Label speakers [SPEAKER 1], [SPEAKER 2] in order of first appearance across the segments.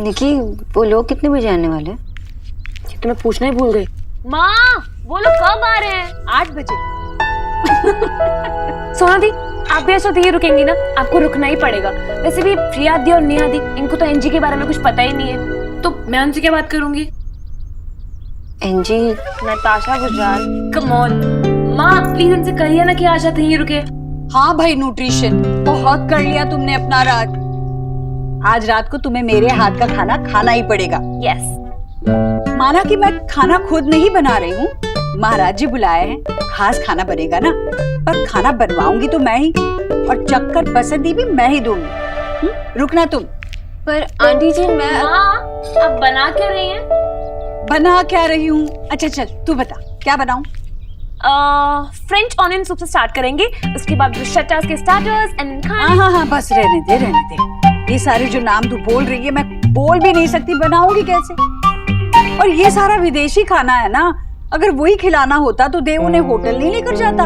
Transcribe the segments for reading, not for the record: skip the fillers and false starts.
[SPEAKER 1] निकी, वो लोग कितने बजे आने वाले हैं?
[SPEAKER 2] ये तो मैं पूछना ही भूल गई। माँ, वो लोग कब आ रहे हैं? 8 बजे। सोना दी, आप भी ऐसा ही रुकेंगी ना? आपको रुकना ही पड़ेगा। वैसे भी प्रिया दी और नेहा दी, इनको तो एनजी के बारे में कुछ पता ही नहीं है, तो मैं उनसे क्या बात करूंगी?
[SPEAKER 1] एनजी?
[SPEAKER 2] नताशा गुजराल। कम ऑन माँ, प्लीज उनसे कहिए ना कि आशा यहीं रुके।
[SPEAKER 3] हाँ भाई न्यूट्रिशन, बहुत कर लिया तुमने अपना रात। आज रात को तुम्हें मेरे हाथ का खाना खाना ही पड़ेगा।
[SPEAKER 2] यस।
[SPEAKER 3] माना कि मैं खाना खुद नहीं बना रही हूँ, महाराज जी बुलाए हैं, खास खाना बनेगा ना, पर खाना बनवाऊंगी तो मैं ही, और चक्कर पसंदी भी मैं ही दूंगी। रुकना तुम।
[SPEAKER 1] पर आंटी जी, मैं
[SPEAKER 2] अब बना क्या रही हैं?
[SPEAKER 3] बना क्या रही हूँ? अच्छा चल तू बता, क्या बनाऊं?
[SPEAKER 2] फ्रेंच ऑनियन सूप से स्टार्ट करेंगे, उसके बाद ब्रुशेट्टास के स्टार्टर्स एंड
[SPEAKER 3] हाँ, बस रहने दे। ये सारे जो नाम तू बोल रही है मैं बोल भी नहीं सकती, बनाऊंगी कैसे? और ये सारा विदेशी खाना है ना, अगर वही खिलाना होता तो देव उन्हें होटल नहीं लेकर जाता।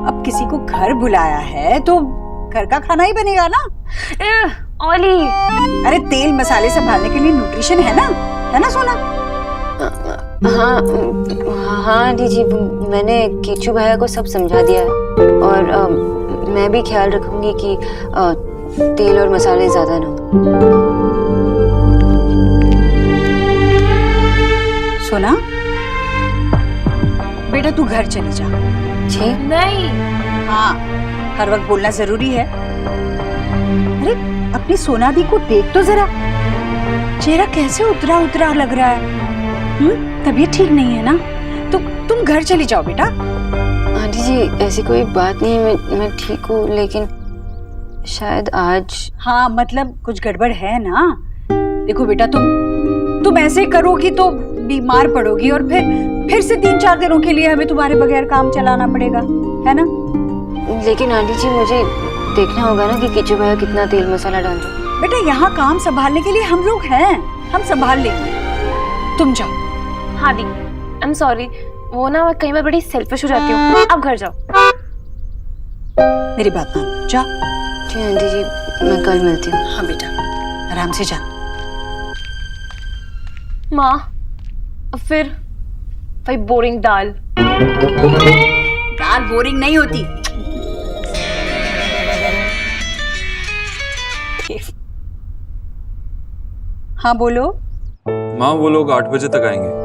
[SPEAKER 3] अब किसी को घर बुलाया है तो घर का खाना ही बनेगा ना।
[SPEAKER 2] ऑली,
[SPEAKER 3] अरे तेल मसाले संभालने के लिए न्यूट्रिशन है ना सोना?
[SPEAKER 1] हाँ आंटी जी, मैंने कीचू भैया को सब समझा दिया है, और मैं भी ख्याल रखूंगी कि तेल और मसाले ज्यादा ना हो।
[SPEAKER 3] सोना बेटा, तू घर चली जा।
[SPEAKER 1] जी
[SPEAKER 2] नहीं।
[SPEAKER 3] हाँ, हर वक्त बोलना जरूरी है। अरे अपनी सोना दी को देख तो जरा, चेहरा कैसे उतरा उतरा लग रहा है। तबीयत ठीक नहीं है ना? तो तुम घर चली जाओ बेटा।
[SPEAKER 1] आंटी जी, ऐसी कोई बात नहीं है, मैं ठीक हूँ, लेकिन शायद आज।
[SPEAKER 3] हाँ मतलब कुछ गड़बड़ है ना? देखो बेटा, तुम ऐसे करोगी तो बीमार पड़ोगी, और फिर से 3-4 दिनों के लिए हमें तुम्हारे बगैर काम चलाना पड़ेगा, है ना?
[SPEAKER 1] लेकिन आंटी जी, मुझे देखना होगा ना कि कीचू भैया कितना तेल मसाला डाल रहे हैं।
[SPEAKER 3] बेटा यहाँ काम संभालने के लिए हम लोग हैं, हम संभाल लेंगे, तुम जाओ।
[SPEAKER 2] हाँ दी, आई एम सॉरी, वो ना मैं कई बार बड़ी सेल्फिश हो जाती हूँ। अब घर जाओ।
[SPEAKER 3] मेरी बात मान, जा।
[SPEAKER 1] जी आंटी जी, मैं कल मिलती हूँ।
[SPEAKER 3] हाँ बेटा, आराम से जा।
[SPEAKER 2] माँ, फिर वही बोरिंग दाल।
[SPEAKER 3] दाल बोरिंग नहीं होती। हाँ बोलो।
[SPEAKER 4] माँ, वो लोग 8 बजे तक आएंगे।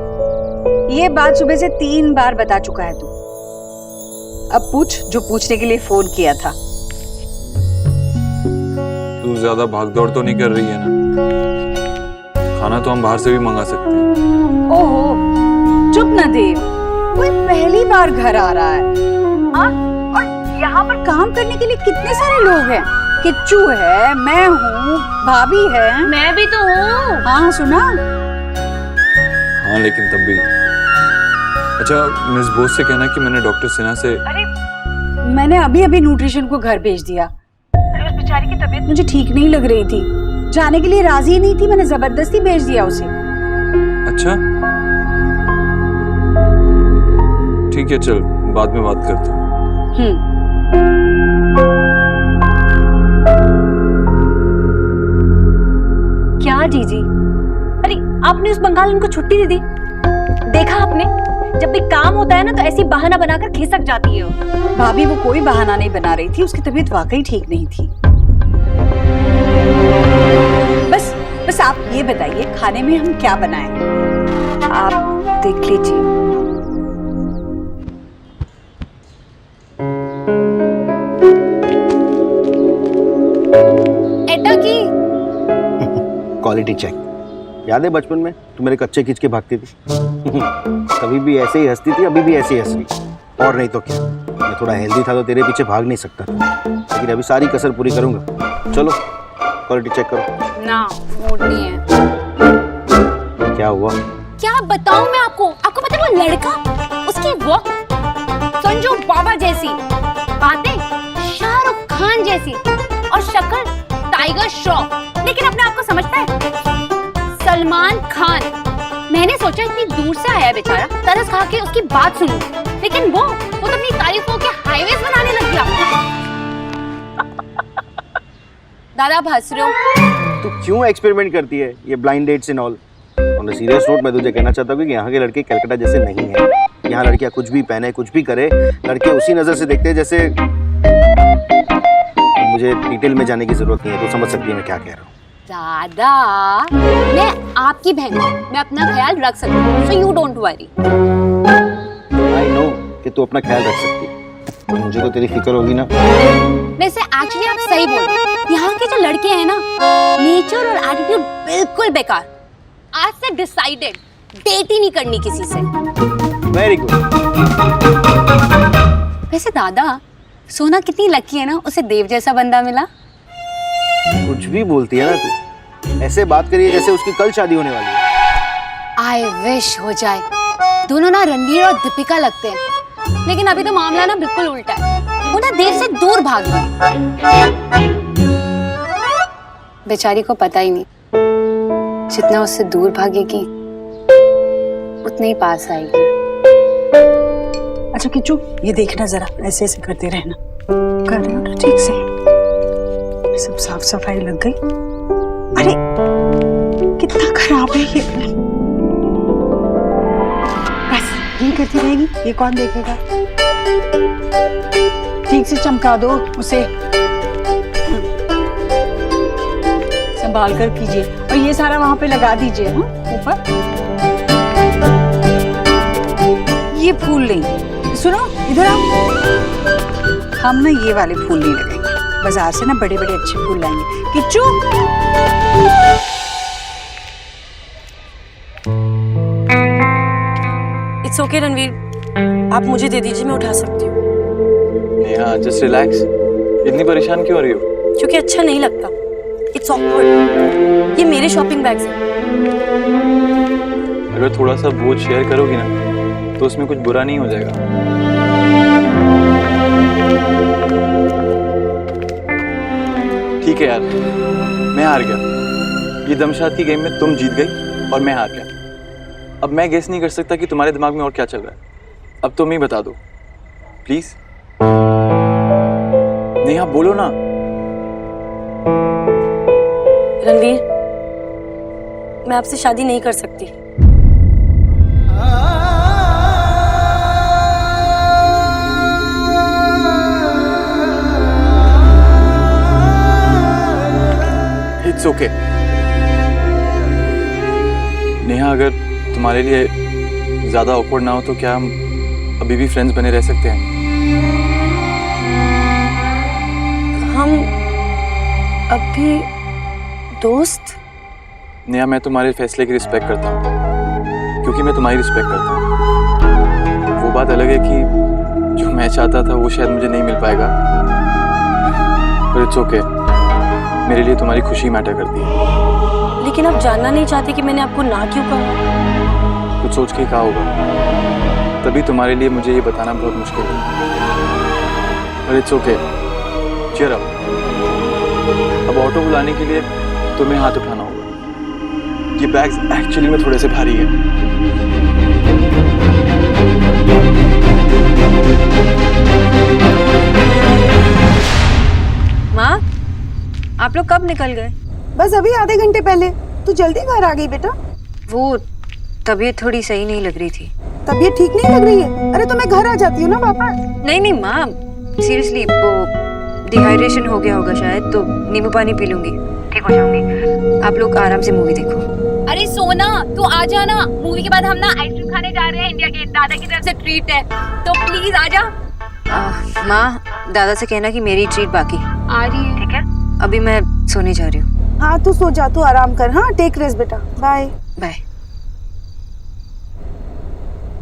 [SPEAKER 3] ये बात सुबह से 3 बार बता चुका है तू। अब पूछ जो पूछने के लिए फोन किया था।
[SPEAKER 4] तू ज्यादा भागदौड़ तो नहीं कर रही है ना? खाना तो हम बाहर से भी मंगा सकते हैं।
[SPEAKER 3] ओहो, चुप ना देव, कोई पहली बार घर आ रहा है। और यहाँ पर काम करने के लिए कितने सारे लोग हैं। किच्चू है, मैं हूँ, भाभी है।
[SPEAKER 2] मैं भी तो हूँ।
[SPEAKER 3] हाँ सुना।
[SPEAKER 4] हाँ लेकिन तब भी। अच्छा, मिस बोस से कहना कि मैंने डॉक्टर सिन्हा से।
[SPEAKER 3] अरे मैंने अभी न्यूट्रिशन को घर भेज दिया। उस बेचारी की तबीयत मुझे ठीक नहीं लग रही थी, जाने के लिए राजी ही नहीं थी, मैंने जबरदस्ती भेज दिया उसे।
[SPEAKER 4] अच्छा ठीक है, चल बाद में बात करते हैं।
[SPEAKER 2] क्या जीजी? अरे आपने उस बंगालन को छुट्टी दे दी? देखा आपने, जब भी काम होता है ना तो ऐसी बहाना बनाकर खिसक जाती है वो।
[SPEAKER 3] भाभी वो कोई बहाना नहीं बना रही थी, उसकी तबीयत वाकई ठीक नहीं थी। बस आप ये बताइए खाने में हम क्या बनाएं?
[SPEAKER 1] आप देख लीजिए।
[SPEAKER 2] एटा की
[SPEAKER 5] क्वालिटी चेक। याद है बचपन में तू मेरे कच्चे खींच के भागती थी? कभी भी ऐसे ही हंसती थी, अभी भी ऐसे ही हंस रही। और नहीं तो क्या, मैं थोड़ा हेल्दी था तो तेरे पीछे भाग नहीं सकता था, लेकिन अभी सारी कसर पूरी करूंगा। चलो क्वालिटी चेक करो।
[SPEAKER 2] ना, मूड नहीं है।
[SPEAKER 5] क्या हुआ?
[SPEAKER 6] क्या बताऊं मैं आपको? आपको पता है वो लड़का, उसकी वॉक संजू बाबा जैसी, बातें शाहरुख खान जैसी, और शक्ल टाइगर श्रॉफ, लेकिन अपने आप को समझता है सलमान खान। मैंने सोचा इतनी दूर से आया है बेचारा, तरस खा के उसकी बात सुनूं, लेकिन वो तो अपनी तारीफों के हाईवेज बनाने लग गया।
[SPEAKER 2] दादा आप हंस रहे हो?
[SPEAKER 5] तू क्यों एक्सपेरिमेंट करती है ये blind dates in all? On a serious note मैं तुझे कहना चाहता हूँ कि यहाँ के लड़के कलकत्ता जैसे नहीं हैं। यहाँ लड़कियाँ कुछ भी पहने कुछ भी करे, लड़के उसी नज़र से देखते हैं जैसे। मुझे डिटेल में जाने की जरूरत नहीं है, तो समझ सकती है मैं क्या कह रहा हूँ।
[SPEAKER 6] दादा, मैं आपकी बहन हूँ, मैं अपना ख्याल रख सकती हूँ, so you don't worry।
[SPEAKER 5] I know कि तू अपना ख्याल रख सकती है, तो मुझे तो तेरी फिक्र होगी ना।
[SPEAKER 6] वैसे एक्चुअली आप सही बोल रहे हैं, यहाँ के जो लड़के हैं ना, नेचर और एटीट्यूड बिल्कुल बेकार। आज से डिसाइडेड, डेट ही नहीं करनी किसी से।
[SPEAKER 5] Very good.
[SPEAKER 6] वैसे दादा, सोना कितनी लकी है ना, उसे देव जैसा बंदा मिला।
[SPEAKER 5] कुछ भी बोलती है ना तू, ऐसे बात करिए जैसे उसकी कल शादी होने वाली है।
[SPEAKER 6] आई विश हो जाए। दोनों ना रणवीर और दीपिका लगते हैं, लेकिन अभी तो मामला ना बिल्कुल उल्टा है। वो ना देव से दूर भाग गई। बेचारी को पता ही नहीं, जितना उससे दूर भागेगी उतने ही पास आएगी।
[SPEAKER 3] अच्छा किच्चू, ये देखना जरा, ऐसे ऐसे करते रहना। कर रहे हो ना ठीक से? सब साफ सफाई लग गई। अरे कितना खराब है ये। बस ये करती रहेगी, ये कौन देखेगा? ठीक से चमका दो उसे, संभाल कर कीजिए। और ये सारा वहां पे लगा दीजिए। हाँ, ऊपर ये फूल नहीं, सुनो इधर आओ। हम ना ये वाले फूल नहीं लगाएंगे, बाजार से ना बड़े बड़े अच्छे फूल लाएंगे। किच्चू,
[SPEAKER 7] इट्स ओके रणवीर, आप मुझे दे दीजिए, मैं उठा सकती हूँ।
[SPEAKER 4] नेहा जस्ट रिलैक्स, इतनी परेशान क्यों हो रही हो?
[SPEAKER 7] क्योंकि अच्छा नहीं लगता, इट्स ऑकवर्ड। ये मेरे शॉपिंग बैग्स हैं।
[SPEAKER 4] अगर थोड़ा सा बोझ शेयर करोगी ना तो उसमें कुछ बुरा नहीं हो जाएगा। ठीक है यार, मैं हार गया। ये दमशाद की गेम में तुम जीत गई और मैं हार गया। अब मैं गेस नहीं कर सकता कि तुम्हारे दिमाग में और क्या चल रहा है। अब तुम ही बता दो प्लीज। नेहा बोलो ना।
[SPEAKER 7] रणवीर, मैं आपसे शादी नहीं कर सकती।
[SPEAKER 4] It's okay. नेहा, अगर तुम्हारे लिए ज्यादा awkward ना हो तो क्या हम अभी भी फ्रेंड्स बने रह सकते हैं?
[SPEAKER 7] हम अभी दोस्त?
[SPEAKER 4] नेहा, मैं तुम्हारे फैसले की रिस्पेक्ट करता हूँ क्योंकि मैं तुम्हारी रिस्पेक्ट करता हूँ। वो बात अलग है कि जो मैं चाहता था वो शायद मुझे नहीं मिल पाएगा, पर इट्स ओके। मेरे लिए तुम्हारी खुशी मैटर करती है।
[SPEAKER 7] लेकिन आप जानना नहीं चाहते कि मैंने आपको ना क्यों कहा?
[SPEAKER 4] कुछ सोच के कहा होगा, तभी तुम्हारे लिए मुझे ये बताना बहुत मुश्किल है। पर इट्स ओके, चीयर अप। अब ऑटो बुलाने के लिए तुम्हें हाथ उठाना होगा। ये बैग्स एक्चुअली में थोड़े से भारी है।
[SPEAKER 2] माँ, आप लोग कब निकल गए?
[SPEAKER 8] बस अभी आधे घंटे पहले। तू जल्दी घर आ गई बेटा?
[SPEAKER 1] वो तबीयत थोड़ी सही नहीं लग रही थी।
[SPEAKER 8] तबीयत ठीक नहीं लग रही है? अरे तो मैं घर आ जाती हूँ ना वापस।
[SPEAKER 1] नहीं नहीं माँ, सीरियसली वो डिहाइड्रेशन हो गया होगा शायद, तो नींबू पानी पी लूंगी, ठीक हो जाऊंगी। आप लोग आराम से मूवी देखो।
[SPEAKER 6] अरे सोना, तू आ जाना। मूवी के बाद हम ना आइसक्रीम खाने जा रहे हैं इंडिया गेट, दादा की तरफ से ट्रीट है, तो प्लीज आ जा।
[SPEAKER 1] माँ, दादा से कहना कि मेरी ट्रीट बाकी
[SPEAKER 6] आ रही है।
[SPEAKER 1] ठीक है? अभी मैं सोने जा रही हूँ।
[SPEAKER 8] हाँ तू सो जा, तू आराम कर। हाँ टेक रेस्ट बेटा, बाय।
[SPEAKER 1] बाय।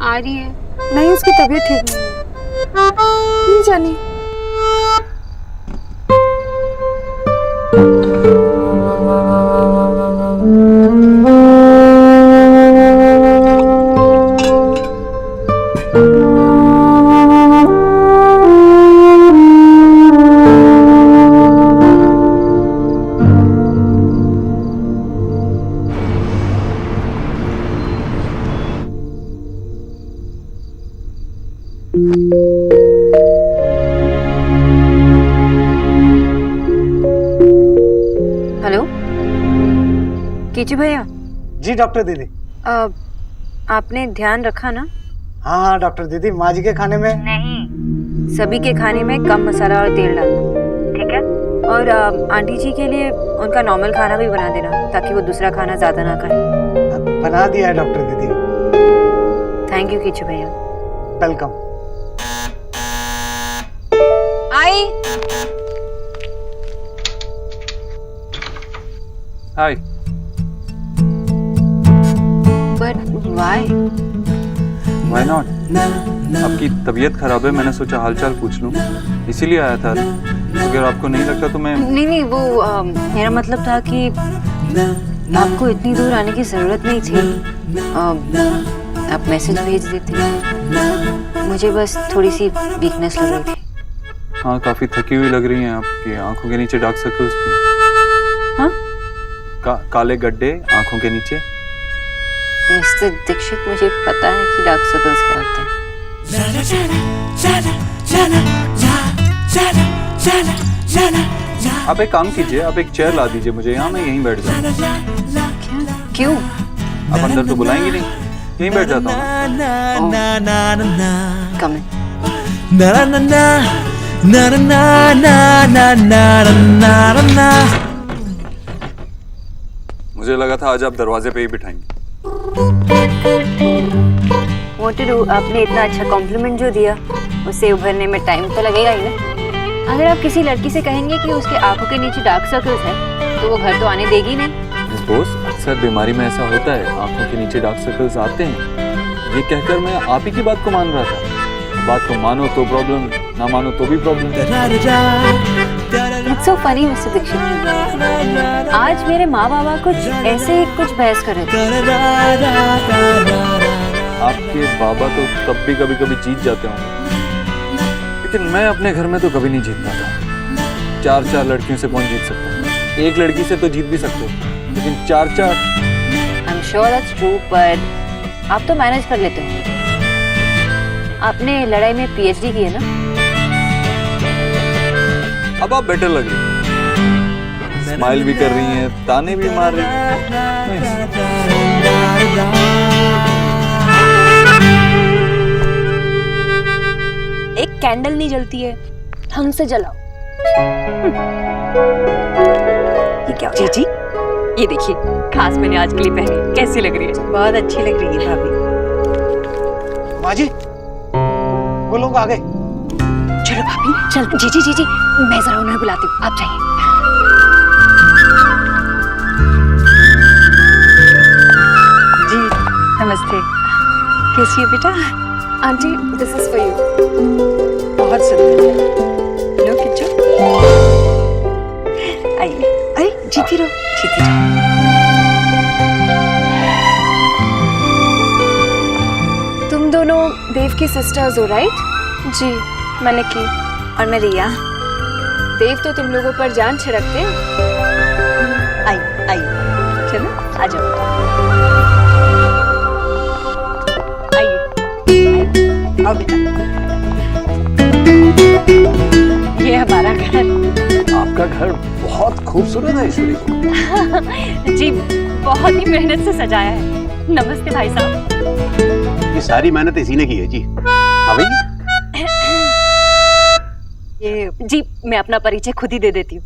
[SPEAKER 6] आ रही है।
[SPEAKER 8] नहीं उसकी तबीयत ठीक नहीं है। नहीं जानी।
[SPEAKER 1] कीचू भैया,
[SPEAKER 9] जी डॉक्टर दीदी।
[SPEAKER 1] आपने ध्यान रखा ना?
[SPEAKER 9] हाँ हाँ डॉक्टर दीदी, माँ जी के खाने में
[SPEAKER 1] नहीं, सभी के खाने में कम मसाला और तेल डालना, ठीक है? और आंटी जी के लिए उनका नॉर्मल खाना भी बना देना ताकि वो दूसरा खाना ज्यादा ना खाए।
[SPEAKER 9] बना दिया है डॉक्टर दीदी।
[SPEAKER 1] थैंक यू कीचू भैया।
[SPEAKER 9] Welcome.
[SPEAKER 3] I
[SPEAKER 4] hi.
[SPEAKER 1] But why?
[SPEAKER 4] Why not? आपकी तबीयत खराब है, मैंने सोचा हालचाल पूछ लूं, इसीलिए आया था। अगर आपको नहीं लगता तो मैं
[SPEAKER 1] नहीं, वो मेरा मतलब था कि आपको इतनी दूर आने की जरूरत नहीं थी। आप मैसेज भेज देते, मुझे बस थोड़ी सी वीकनेस लग रही थी।
[SPEAKER 4] हाँ, काफी थकी हुई लग रही हैं, आपकी आंखों के नीचे डार्क सर्कल्स भी।
[SPEAKER 1] हाँ?
[SPEAKER 4] काले गड्ढे आंखों के नीचे।
[SPEAKER 1] मिस्टर दीक्षित, मुझे पता है कि डार्क सर्कल्स क्या होते हैं।
[SPEAKER 4] आप एक काम कीजिए, आप एक चेयर ला दीजिए मुझे यहाँ, मैं यहीं बैठ जाऊँ।
[SPEAKER 1] क्यों?
[SPEAKER 4] आप अंदर तो बुलाएंगे नहीं, यहीं बैठ जाता हूँ।
[SPEAKER 1] कम
[SPEAKER 4] मुझे लगा था आज आप दरवाजे पे ही बिठाएंगे।
[SPEAKER 1] What to do? आपने इतना अच्छा कॉम्प्लीमेंट जो दिया, उससे उभरने में टाइम तो लगेगा ही ना। अगर आप किसी लड़की से कहेंगे कि उसके आंखों के नीचे डार्क सर्कल्स हैं, तो वो घर तो आने देगी नहीं।
[SPEAKER 4] मिस बोस, अक्सर बीमारी में ऐसा होता है, आंखों के नीचे डार्क सर्कल्स आते हैं। ये कहकर मैं आप ही की बात को मान रहा था। बात को मानो तो प्रॉब्लम, ना मानो तो भी problem.
[SPEAKER 1] It's so funny, mister Dikshit. आज मेरे माँ बाबा कुछ ऐसे ही कुछ बहस कर रहे थे।
[SPEAKER 4] आपके बाबा तो तब भी कभी कभी जीत जाते होंगे, लेकिन मैं अपने घर में तो कभी नहीं जीत पाता। 4 लड़कियों से कौन जीत सकता है? एक लड़की से तो जीत भी सकते हो, लेकिन 4।
[SPEAKER 1] I'm sure that's true, but आप तो मैनेज कर लेते हो। आपने लड़ाई में PhD की है ना?
[SPEAKER 4] अब आप बेटर लग रही हैं, स्माइल भी कर रही हैं, ताने भी मार रही हैं।
[SPEAKER 7] एक कैंडल नहीं जलती है, ढंग से जलाओ। ये क्या?
[SPEAKER 3] जी ये देखिए, खास मैंने आज के लिए पहनी, कैसी लग रही है? बहुत अच्छी लग रही है भाभी।
[SPEAKER 9] माँ जी, वो लोग आ गए।
[SPEAKER 3] चलो भाभी चल।
[SPEAKER 1] जी, मैं जरा उन्हें बुलाती हूँ, आप जाइए।
[SPEAKER 3] जी नमस्ते, कैसी है बेटा?
[SPEAKER 8] Aunty, this is for you.
[SPEAKER 3] बहुत सुंदर। लो किच्चू, आइए। अरे जीती रहो, जीती रहो।
[SPEAKER 8] तुम दोनों देव की सिस्टर्स हो, राइट?
[SPEAKER 7] जी, मैंने की।
[SPEAKER 8] और मैं रिया। देव तो तुम लोगों पर जान छिड़कते हैं।
[SPEAKER 3] आइए, चलो आ जाओ। आइए, आओ बेटा। ये हमारा घर।
[SPEAKER 10] आपका घर बहुत खूबसूरत है ईश्वरी।
[SPEAKER 2] जी, बहुत ही मेहनत से सजाया है। नमस्ते भाई साहब।
[SPEAKER 10] ये सारी मेहनत इसी ने की है जी। हाँ भाई,
[SPEAKER 2] ये जी, मैं अपना परिचय खुद ही दे देती हूँ।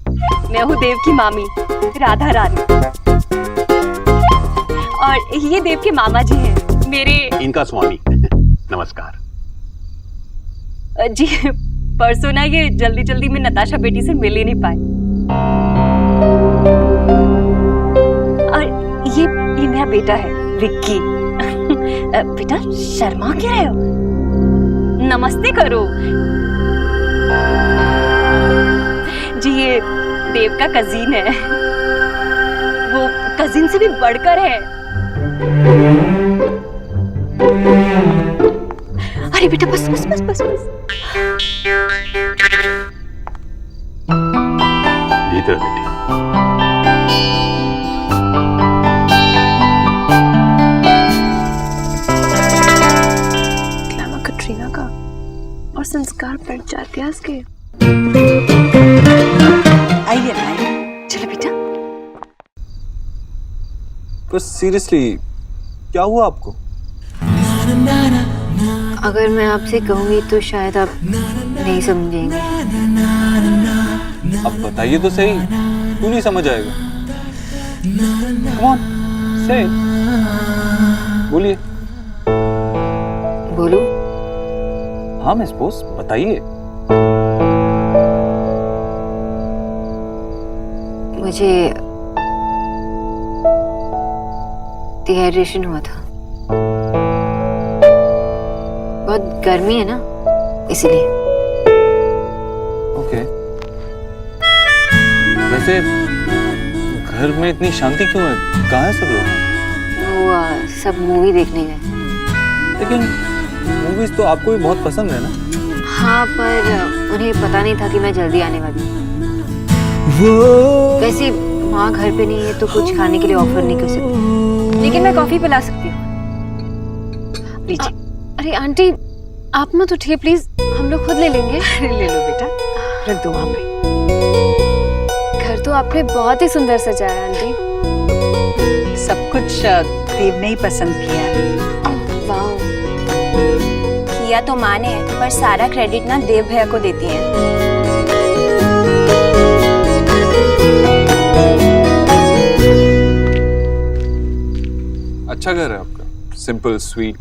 [SPEAKER 2] मैं हूँ देव की मामी, राधा रानी। और ये देव के मामा जी हैं, मेरे।
[SPEAKER 10] इनका स्वामी। नमस्कार
[SPEAKER 2] जी, परसों ना ये जल्दी में नताशा बेटी से मिल ही नहीं पाए। और ये मेरा बेटा है, विक्की। बेटा शर्मा क्या रहे हो? नमस्ते करो। जी, ये देव का कजीन है, वो कजिन से भी बढ़कर है। अरे बेटा बस।
[SPEAKER 10] जीते रहो बेटी।
[SPEAKER 8] ग्लैमर कटरीना का और संस्कार पंचायत्यास के।
[SPEAKER 3] आइए ना, आइए। चलो बेटा।
[SPEAKER 4] पर सीरियसली क्या हुआ आपको?
[SPEAKER 1] अगर मैं आपसे कहूँगी तो शायद आप नहीं समझेंगे।
[SPEAKER 4] अब बताइए तो सही, क्यों नहीं समझ आएगा? Come on, say it. बोलिए।
[SPEAKER 1] बोलूं?
[SPEAKER 4] हाँ मिस बोस, बताइए।
[SPEAKER 1] मुझे डिहाइड्रेशन हुआ था। बहुत गर्मी है ना, इसीलिए।
[SPEAKER 4] ओके। वैसे घर में इतनी शांति क्यों है? कहाँ है सब लोग?
[SPEAKER 1] वो सब मूवी देखने गए।
[SPEAKER 4] लेकिन मूवीज तो आपको भी बहुत पसंद है ना?
[SPEAKER 1] हाँ, पर उन्हें पता नहीं था कि मैं जल्दी आने वाली हूँ। वैसे माँ घर पे नहीं है तो कुछ खाने के लिए ऑफर नहीं कर सकती, लेकिन मैं कॉफी पिला सकती हूँ। लीजिए।
[SPEAKER 8] अरे आंटी आप मत उठिए प्लीज, हम लोग खुद ले लेंगे।
[SPEAKER 3] ले लो बेटा, रख दो वहाँ पे।
[SPEAKER 8] घर तो आपने बहुत ही सुंदर सजाया आंटी।
[SPEAKER 3] सब कुछ देव ने ही पसंद किया है।
[SPEAKER 8] वाह,
[SPEAKER 2] किया तो माँ ने, पर सारा क्रेडिट ना देव भैया को देती है।
[SPEAKER 4] अच्छा घर है आपका, सिंपल स्वीट।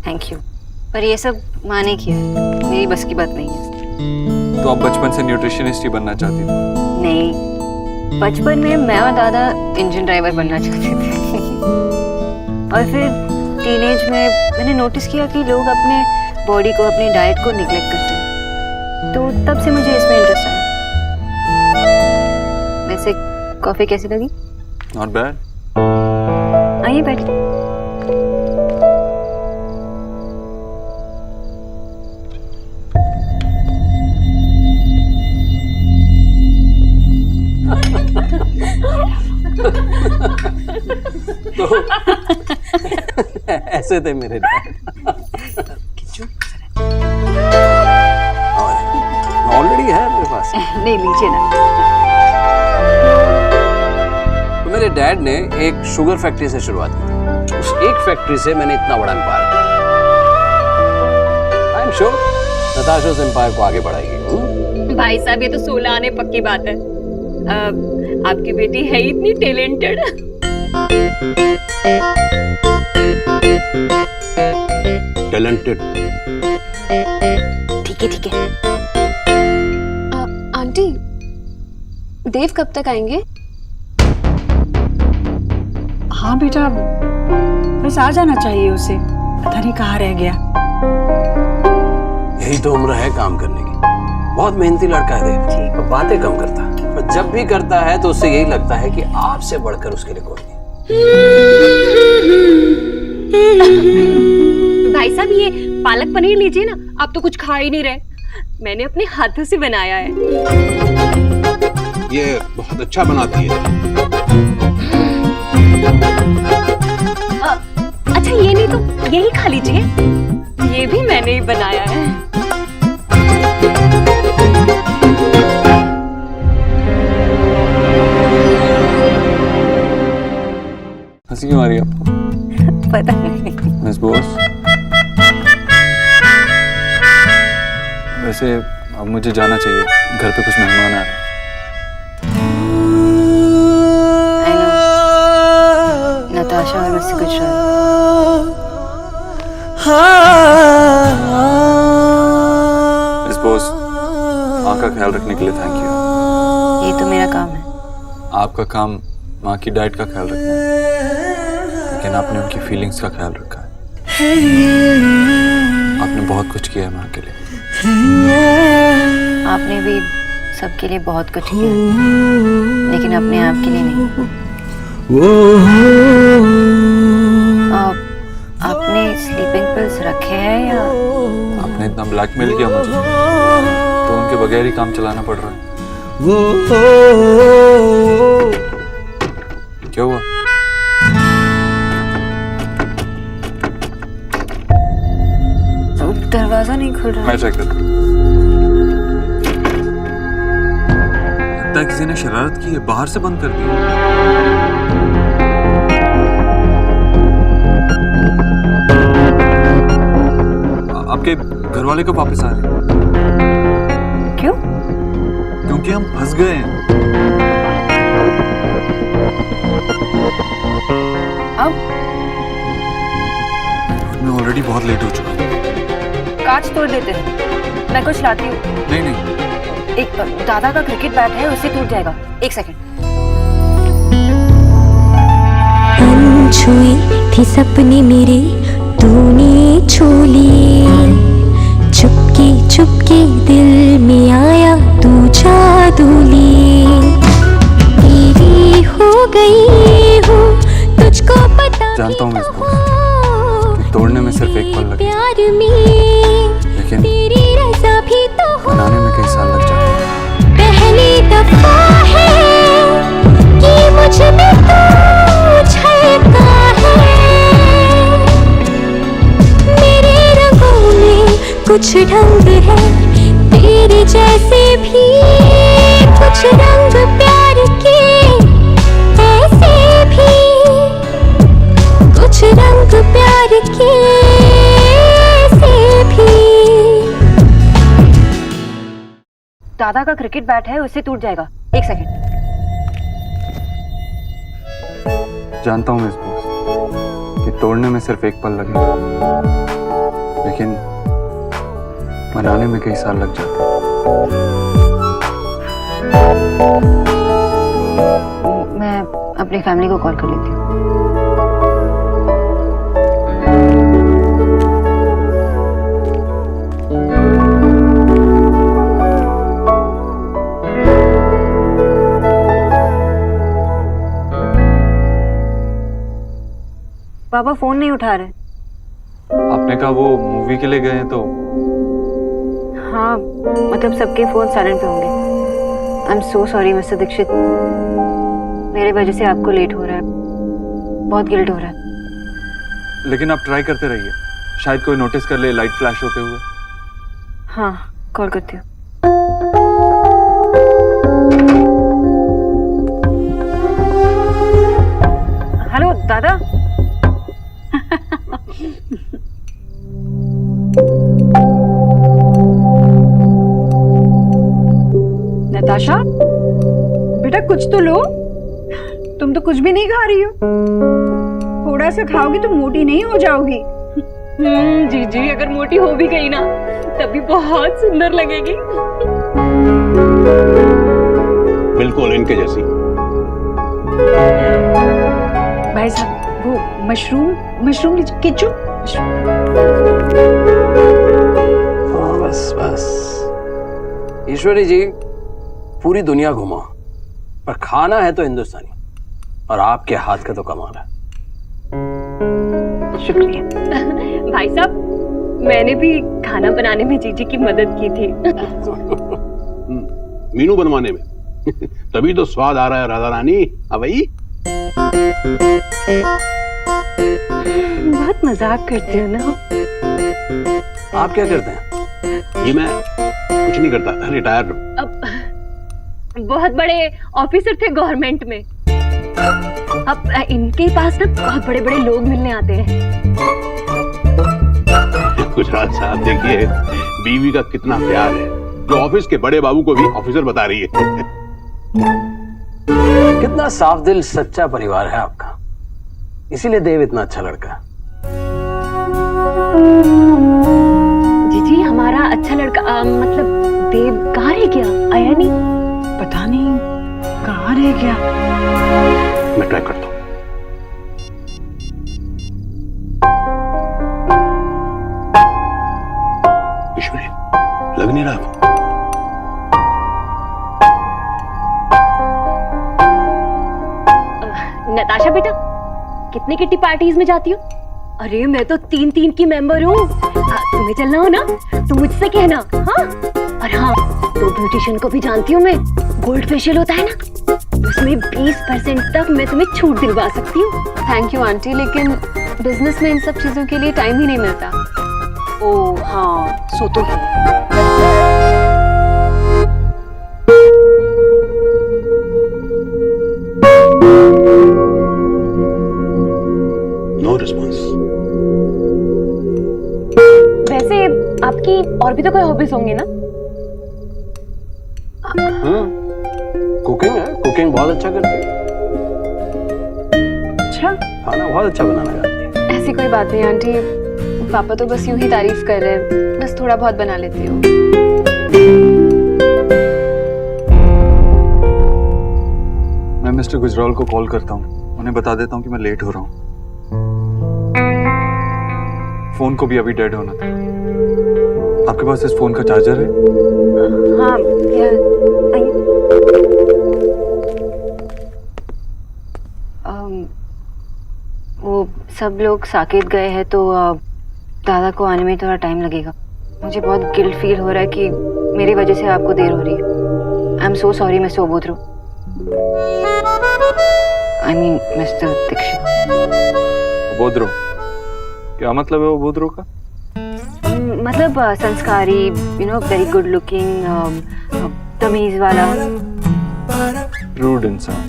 [SPEAKER 1] थैंक यू, पर ये सब माँ ने किया है, मेरी बस की बात नहीं है।
[SPEAKER 4] तो आप बचपन से न्यूट्रिशनिस्ट ही बनना चाहती थी?
[SPEAKER 1] नहीं, बचपन में मैं और दादा इंजन ड्राइवर बनना चाहते थे। और फिर टीनेज में मैंने नोटिस किया कि लोग अपने बॉडी को, अपने डाइट को निग्लेक्ट करते हैं, तो तब से मुझे इसमें इंटरेस्ट आया। वैसे कॉफी कैसी लगी?
[SPEAKER 4] Not bad.
[SPEAKER 1] आइए बैठिए।
[SPEAKER 10] ऐसे थे मेरे डैड। ऑलरेडी है मेरे पास।
[SPEAKER 1] नहीं, लीजिए ना।
[SPEAKER 10] तो मेरे डैड ने एक शुगर फैक्ट्री से शुरुआत की थी। उस एक फैक्ट्री से मैंने इतना बड़ा empire I am sure Natasha उस एम्पायर को आगे बढ़ाएगी।
[SPEAKER 2] भाई साहब ये तो 16 आने पक्की बात है। आपकी बेटी है ही इतनी टैलेंटेड।
[SPEAKER 10] टैलेंटेड।
[SPEAKER 1] ठीक है, ठीक है।
[SPEAKER 8] आंटी देव कब तक आएंगे?
[SPEAKER 3] हाँ बेटा, बस आ जाना चाहिए उसे, पता नहीं कहाँ रह गया।
[SPEAKER 10] यही तो उम्र है काम करने की। बहुत मेहनती लड़का है देव, और बातें कम करता है, पर जब भी करता है तो उससे यही लगता है कि आपसे बढ़कर उसके लिए कोई नहीं।
[SPEAKER 2] भाई साहब ये पालक पनीर लीजिए ना, आप तो कुछ खा ही नहीं रहे। मैंने अपने हाथों से बनाया है।
[SPEAKER 10] ये बहुत अच्छा बनाती है।
[SPEAKER 2] अच्छा ये नहीं तो यही खा लीजिए, ये भी मैंने ही बनाया है।
[SPEAKER 4] हंसी क्यों आ रही है आपको?
[SPEAKER 1] पता नहीं।
[SPEAKER 4] मिस बोस, वैसे अब मुझे जाना चाहिए, घर पे कुछ मेहमान आ रहे हैं।
[SPEAKER 1] I know, नताशा और मुझसे कुछ
[SPEAKER 4] मिस बोस, माँ का ख्याल रखने के लिए थैंक यू।
[SPEAKER 1] ये तो मेरा काम है।
[SPEAKER 4] आपका काम माँ की डाइट का ख्याल रखना है, लेकिन आपने उनकी फीलिंग्स का ख्याल रखा है। आपने बहुत कुछ किया है माँ के लिए।
[SPEAKER 1] आपने भी सबके लिए बहुत कुछ किया, लेकिन अपने आप के लिए नहीं। आपने स्लीपिंग पिल्स रखे हैं या?
[SPEAKER 4] आपने इतना ब्लैकमेल किया मुझे, तो उनके बगैर ही काम चलाना पड़ रहा है। क्या हुआ?
[SPEAKER 1] दरवाजा नहीं खुल रहा।
[SPEAKER 4] मैं चेक करता हूँ। लगता है किसी ने शरारत की है, बाहर से बंद कर दिया। आपके घर वाले कब वापस आ रहे हैं?
[SPEAKER 1] क्यों?
[SPEAKER 4] क्योंकि हम फंस गए हैं।
[SPEAKER 1] अब
[SPEAKER 4] मैं ऑलरेडी बहुत लेट हो चुका हूँ।
[SPEAKER 1] कांच तोड़ देते हैं, मैं कुछ लाती हूँ।
[SPEAKER 4] नहीं नहीं,
[SPEAKER 1] एक दादा का क्रिकेट बैट है, उससे टूट जाएगा। एक सेकंड।
[SPEAKER 11] अनछुई थी सपने मेरे, तूने छू लिए। चुपके चुपके दिल में आया तू जादू लिए। तेरी हो गई हूँ तुझको पता
[SPEAKER 4] जानता हूँ मैं इसको, कि तोड़ने में सिर्फ एक पल लगेगा,
[SPEAKER 11] प्यार में
[SPEAKER 4] लेकिन
[SPEAKER 11] तेरी रज़ा भी तो हो।
[SPEAKER 4] बनाने में कई साल लग जाते हैं।
[SPEAKER 11] पहली दफा है कि मुझ में तू झलका है। मेरे रंगों में कुछ ढंग है तेरे जैसे भी, कुछ रंग प्यार के ऐसे भी, कुछ रंग प्यार के ऐसे भी।
[SPEAKER 1] दादा का क्रिकेट बैट है, उससे टूट जाएगा। एक सेकंड।
[SPEAKER 4] जानता हूँ मैं इसको, कि तोड़ने में सिर्फ एक पल लगेगा, लेकिन बनाने में कई साल लग जाते हैं।
[SPEAKER 1] मैं अपनी फैमिली को कॉल कर लेती हूँ। पापा फोन नहीं उठा रहे।
[SPEAKER 4] आपने कहा वो मूवी के लिए गए हैं तो?
[SPEAKER 1] हाँ, मतलब सबके फोन साइलेंट पे होंगे। I am so sorry mister Dikshit, मेरे वजह से आपको लेट हो रहा है, बहुत गिल्ट हो रहा है।
[SPEAKER 4] लेकिन आप ट्राई करते रहिए, शायद कोई नोटिस कर ले लाइट फ्लैश होते हुए।
[SPEAKER 1] हाँ, कॉल करती हूँ। हेलो दादा।
[SPEAKER 3] नताशा बेटा कुछ तो लो, तुम तो कुछ भी नहीं खा रही हो। थोड़ा सा खाओगी तो मोटी नहीं हो जाओगी।
[SPEAKER 2] जी जी, अगर मोटी हो भी गई ना तभी बहुत सुंदर लगेगी।
[SPEAKER 10] बिल्कुल इनके जैसी।
[SPEAKER 3] भाई साहब वो मशरूम लीजिए, किच्चू
[SPEAKER 10] हाँ बस बस। ईश्वरी जी, पूरी दुनिया घुमा पर खाना है तो हिंदुस्तानी, और आपके हाथ का तो कमाल है।
[SPEAKER 1] शुक्रिया।
[SPEAKER 2] भाई साहब, मैंने भी खाना बनाने में जीजी की मदद की थी।
[SPEAKER 12] मीनू बनवाने में। तभी तो स्वाद आ रहा है राधा रानी। अब भाई
[SPEAKER 1] बहुत मजाक करते हो ना।
[SPEAKER 10] आप क्या करते हैं?
[SPEAKER 12] जी मैं कुछ नहीं करता, रिटायर्ड हूँ।
[SPEAKER 2] अब बहुत बड़े ऑफिसर थे गवर्नमेंट में। अब इनके पास ना बहुत बड़े बड़े लोग मिलने आते हैं।
[SPEAKER 12] गुजरात साहब देखिए, बीवी का कितना प्यार है, जो ऑफिस के बड़े बाबू को भी ऑफिसर बता रही है।
[SPEAKER 10] कितना साफ दिल सच्चा परिवार है आपका, इसीलिए देव इतना अच्छा लड़का है।
[SPEAKER 2] जीजी, हमारा अच्छा लड़का मतलब देव कहाँ रह गया? आया नहीं?
[SPEAKER 3] पता नहीं कहाँ रह गया।
[SPEAKER 12] मैं ट्राई करता हूँ। ईश्वरी, लग नहीं रहा आपको?
[SPEAKER 2] नताशा बेटा, कितने किट्टी पार्टीज में जाती हो? अरे मैं तो 3 की मेंबर हूँ। तुम्हें चलना हो ना तो मुझसे कहना। हाँ, और हाँ, तो ब्यूटिशियन को भी जानती हूँ मैं। गोल्ड फेशियल होता है ना, उसमें 20% तक मैं तुम्हें छूट दिलवा सकती हूँ।
[SPEAKER 8] थैंक यू आंटी, लेकिन बिजनेस में इन सब चीजों के लिए टाइम ही नहीं मिलता।
[SPEAKER 1] ओ हाँ, सो तो है।
[SPEAKER 12] No response.
[SPEAKER 2] वैसे और भी तो कोई हॉबीज होंगी ना?
[SPEAKER 10] कुकिंग है, कुकिंग बहुत अच्छा करती है।
[SPEAKER 2] अच्छा,
[SPEAKER 10] खाना बहुत अच्छा बनाना जानती है।
[SPEAKER 8] ऐसी कोई बात नहीं आंटी, पापा तो बस यूं ही तारीफ कर रहे हैं, बस थोड़ा बहुत बना लेती हूँ।
[SPEAKER 4] मैं मिस्टर गुजराल को कॉल करता हूँ, उन्हें बता देता हूँ कि मैं लेट हो रहा हूँ। फोन को भी अभी डेड होना था। आपके पास इस फोन का चार्जर है?
[SPEAKER 1] हाँ, आइए। वो सब लोग साकेत गए हैं तो दादा को आने में थोड़ा टाइम लगेगा। मुझे बहुत गिल्ट फील हो रहा है कि मेरी वजह से आपको देर हो रही है। I am so sorry mister ओबोद्रो। I mean mister Dixit.
[SPEAKER 4] ओबोद्रो? क्या मतलब है ओबोद्रो का?
[SPEAKER 1] मतलब संस्कारी, you know, very good looking, तमीज वाला।
[SPEAKER 4] रूड इंसान?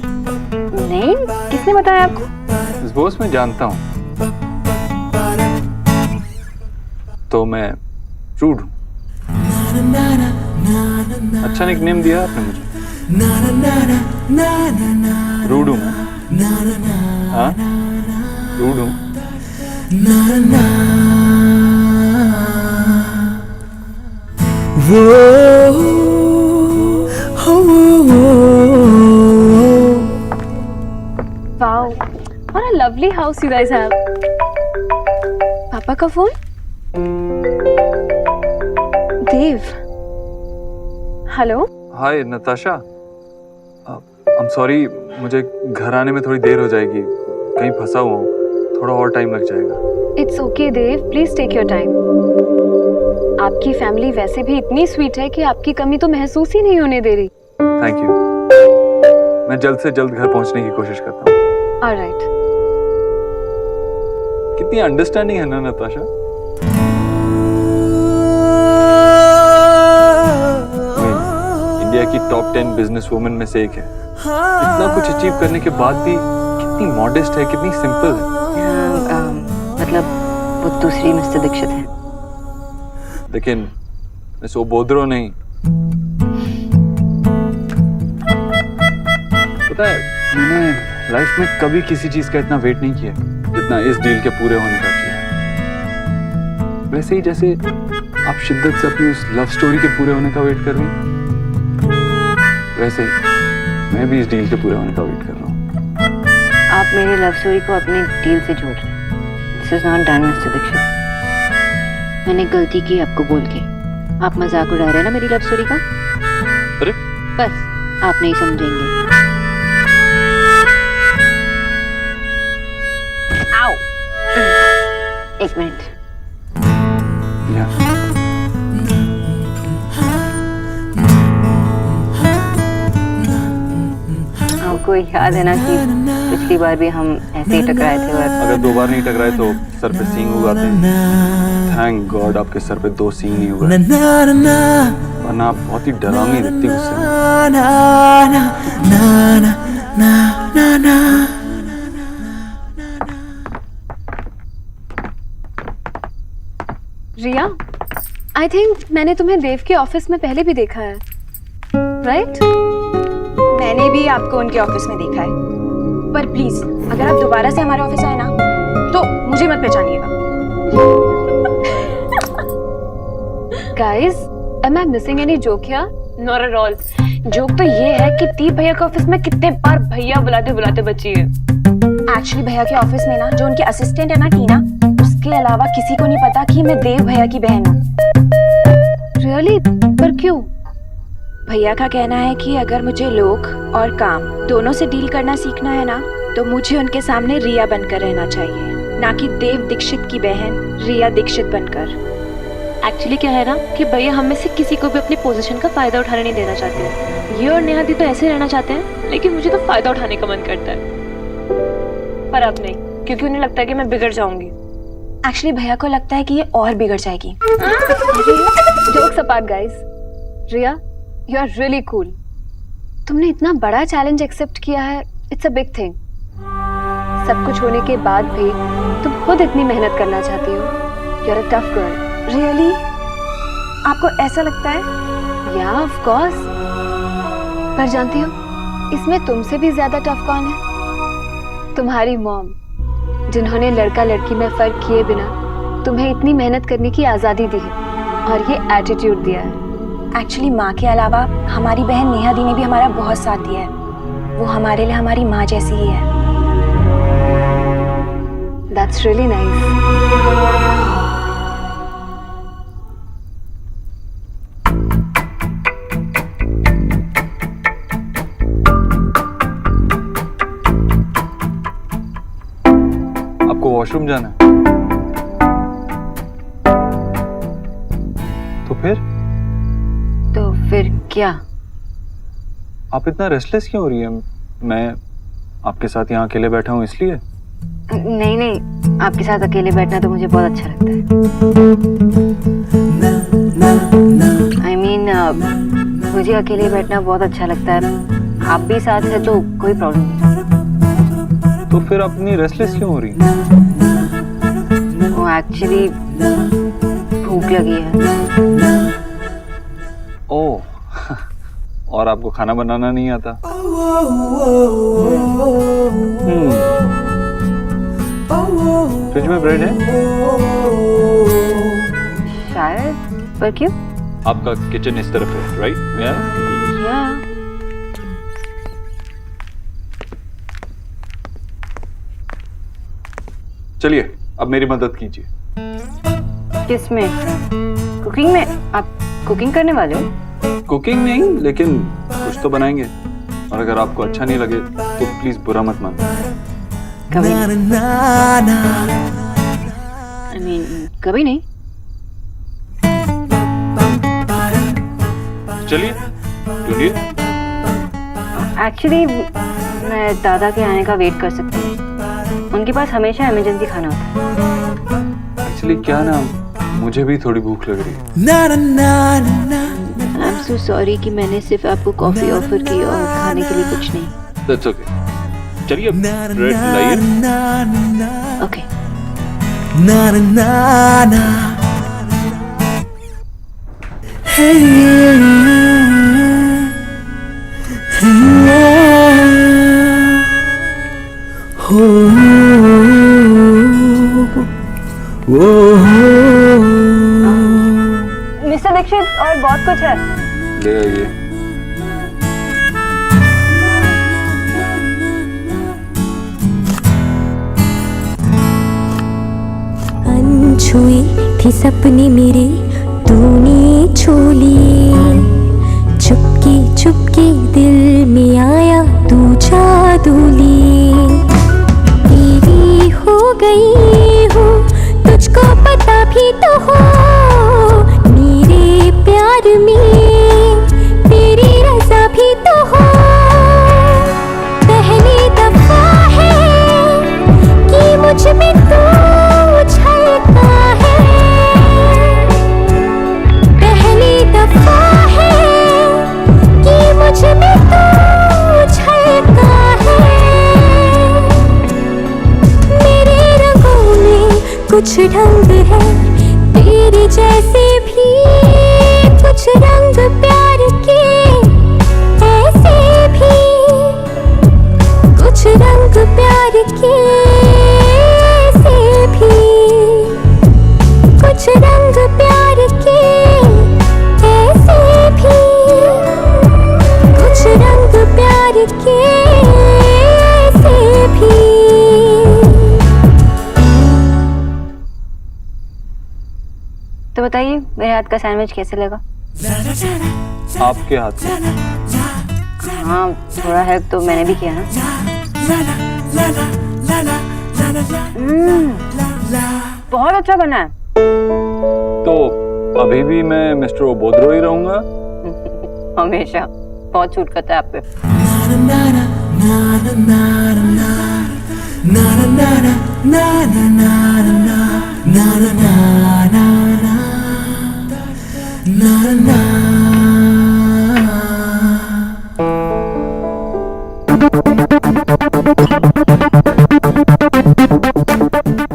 [SPEAKER 1] नहीं, किसने बताया आपको?
[SPEAKER 4] इस बॉस में जानता हूँ, तो मैं रूड हूँ। अच्छा निकनेम दिया आपने मुझे। रूड हूँ मैं? हाँ, रूड हूँ।
[SPEAKER 8] Wow, what a lovely house you guys have. पापा का phone? Dev, hello.
[SPEAKER 4] Hi Natasha, I am sorry, मुझे घर आने में थोड़ी देर हो जाएगी, कहीं फंसा हुआ हूँ, थोड़ा और टाइम लग जाएगा।
[SPEAKER 8] It's okay Dev, please take your time. आपकी फैमिली वैसे भी इतनी स्वीट है कि आपकी कमी तो महसूस ही नहीं होने दे रही।
[SPEAKER 4] थैंक यू, मैं जल्द से जल्द घर पहुंचने की कोशिश करता हूँ।
[SPEAKER 8] ऑलराइट।
[SPEAKER 4] कितनी अंडरस्टैंडिंग है ना नताशा। इंडिया की टॉप 10 बिजनेस वुमेन में से एक है। इतना कुछ अचीव करने के बाद भी कितनी मॉडेस्ट है, कितनी सिंपल है।
[SPEAKER 1] मतलब वो दूसरी मिस्टर दीक्षित है।
[SPEAKER 4] लेकिन मिस ओबोद्रो नहीं। पता है, मैंने लाइफ में कभी किसी चीज का इतना वेट नहीं किया जितना इस डील के पूरे होने का किया है। वैसे ही जैसे आप शिद्दत से अपनी उस लव स्टोरी के पूरे होने का वेट कर रही हैं, वैसे ही मैं भी इस डील के पूरे होने का वेट कर रहा हूँ।
[SPEAKER 1] आप मेरी लव स्टोरी को अपने डील से जोड़ रहे हैं। This is not done mister Dikshit. मैंने गलती की आपको बोल के। आप मजाक उड़ा रहे हैं ना मेरी लव स्टोरी का?
[SPEAKER 4] अरे
[SPEAKER 1] बस आप नहीं समझेंगे। आओ, एक मिनट। आपको याद है ना कि पिछली बार भी हम ऐसे ही टकराए थे और
[SPEAKER 4] अगर 2 बार नहीं टकराए तो सर पे सींग उगाते हैं। थैंक गॉड आपके सर पे 2 सींग नहीं उगाए, वरना आप बहुत ही डरावनी दिखती गुस्से में।
[SPEAKER 8] रिया, आई थिंक मैंने तुम्हें देव के ऑफिस में पहले भी देखा है, राइट?
[SPEAKER 2] मैंने भी आपको उनके ऑफिस में देखा है, पर प्लीज अगर आप दोबारा से हमारे ऑफिस आए ना तो मुझे मत पहचानिएगा।
[SPEAKER 8] Guys, am I missing any joke here? Not at all. Joke तो ये है कि दीप भैया के ऑफिस में कितने बार भैया बुलाते बुलाते बची है।
[SPEAKER 2] एक्चुअली भैया के ऑफिस में ना जो उनके असिस्टेंट है ना टीना, उसके अलावा किसी को नहीं पता कि मैं देव भैया की बहन हूँ।
[SPEAKER 8] रियली? पर क्यों?
[SPEAKER 2] भैया का कहना है कि अगर मुझे लोग और काम दोनों से डील करना सीखना है ना तो मुझे उनके सामने रिया बनकर रहना चाहिए, ना कि देव दीक्षित की बहन रिया दीक्षित बनकर।
[SPEAKER 7] एक्चुअली क्या है ना कि भैया हम में से किसी को भी अपनी पोजीशन का फायदा उठाने नहीं देना चाहते। ये और नेहा दी तो ऐसे रहना चाहते हैं, लेकिन मुझे तो फायदा उठाने का मन करता है। पर अब नहीं, क्योंकि उन्हें लगता है कि मैं बिगड़ जाऊंगी।
[SPEAKER 2] एक्चुअली भैया को लगता है कि ये और बिगड़ जाएगी।
[SPEAKER 8] Jokes apart guys, Riya you are really cool. तुमने इतना बड़ा चैलेंज एक्सेप्ट किया है, इट्स अ बिग थिंग। सब कुछ होने के बाद भी तुम खुद इतनी मेहनत करना चाहती हो। You are a tough girl.
[SPEAKER 2] Really? आपको ऐसा लगता है?
[SPEAKER 8] या ऑफ कोर्स। पर जानती हो इसमें तुमसे भी ज्यादा टफ कौन है? तुम्हारी मॉम, जिन्होंने लड़का लड़की में फर्क किए बिना तुम्हें इतनी मेहनत करने की आजादी दी है और ये एटीट्यूड दिया है।
[SPEAKER 2] एक्चुअली माँ के अलावा हमारी बहन नेहा दी ने भी हमारा बहुत साथ दिया है। वो हमारे लिए हमारी माँ जैसी ही है।
[SPEAKER 8] That's really nice.
[SPEAKER 4] आपको वॉशरूम जाना है?
[SPEAKER 1] तो फिर क्या?
[SPEAKER 4] आप इतना रेस्टलेस क्यों हो रही है? मैं आपके साथ यहाँ अकेले बैठा हूँ इसलिए?
[SPEAKER 1] नहीं नहीं, आपके साथ अकेले बैठना तो मुझे बहुत अच्छा लगता है। I mean, मुझे अकेले बैठना बहुत अच्छा लगता है। आप भी साथ है तो कोई प्रॉब्लम नहीं।
[SPEAKER 4] तो फिर अपनी रेस्टलेस क्यों हो रही?
[SPEAKER 1] वो एक्चुअली भूख लगी है।
[SPEAKER 4] ओह, और आपको खाना बनाना नहीं आता? फ्रिज में ब्रेड है?
[SPEAKER 1] शायद, पर क्यों?
[SPEAKER 4] आपका किचन इस तरफ है, राइट?
[SPEAKER 1] या
[SPEAKER 4] चलिए, अब मेरी मदद कीजिए।
[SPEAKER 1] किसमें? कुकिंग में? आप कुकिंग करने वाले हो?
[SPEAKER 4] कुकिंग नहीं, लेकिन कुछ तो बनाएंगे। और अगर आपको अच्छा नहीं लगे तो प्लीज बुरा मत मानना।
[SPEAKER 1] कभी नहीं। I mean, कभी नहीं।
[SPEAKER 4] चलिए, ढूंढिए।
[SPEAKER 1] एक्चुअली मैं दादा के आने का वेट कर सकती हूँ। उनके पास हमेशा इमरजेंसी खाना होता है।
[SPEAKER 4] एक्चुअली क्या ना, मुझे भी थोड़ी भूख लग रही है।
[SPEAKER 7] आई एम सो सॉरी कि मैंने सिर्फ आपको कॉफी ऑफर की और खाने के लिए कुछ नहीं।
[SPEAKER 4] That's okay. चलिए, ब्रेड लाइए।
[SPEAKER 7] ओके।
[SPEAKER 1] मिस्टर दीक्षित, और बहुत कुछ है।
[SPEAKER 4] ले आइए।
[SPEAKER 11] अनछुई थी सपने मेरे, तूने छू लिए। चुपके चुपके दिल में आया तू जादू लिए। तेरी हो गई हूँ, तुझको पता भी तो हो। मेरे प्यार में तेरी रज़ा भी तो हो। पहली दफा है कि मुझ में तू छलका है। पहली दफा है कि मुझ में तू छलका है। मेरे रंगों में कुछ ढंग है, तेरी जैसे भी कुछ रंग प्यार के ऐसे भी। कुछ रंग प्यार के ऐसे भी। कुछ रंग प्यार के ऐसे भी। कुछ रंग प्यार के ऐसे भी।
[SPEAKER 1] तो बताइए, मेरे हाथ का सैंडविच कैसे लगा?
[SPEAKER 4] आपके हाथ में?
[SPEAKER 1] हाँ, थोड़ा हेल्प तो मैंने भी किया ना। बहुत अच्छा बना है।
[SPEAKER 4] तो अभी भी मैं मिस्टर ओबोद्रो ही रहूंगा?
[SPEAKER 1] हमेशा। बहुत छूट करता है आप पे।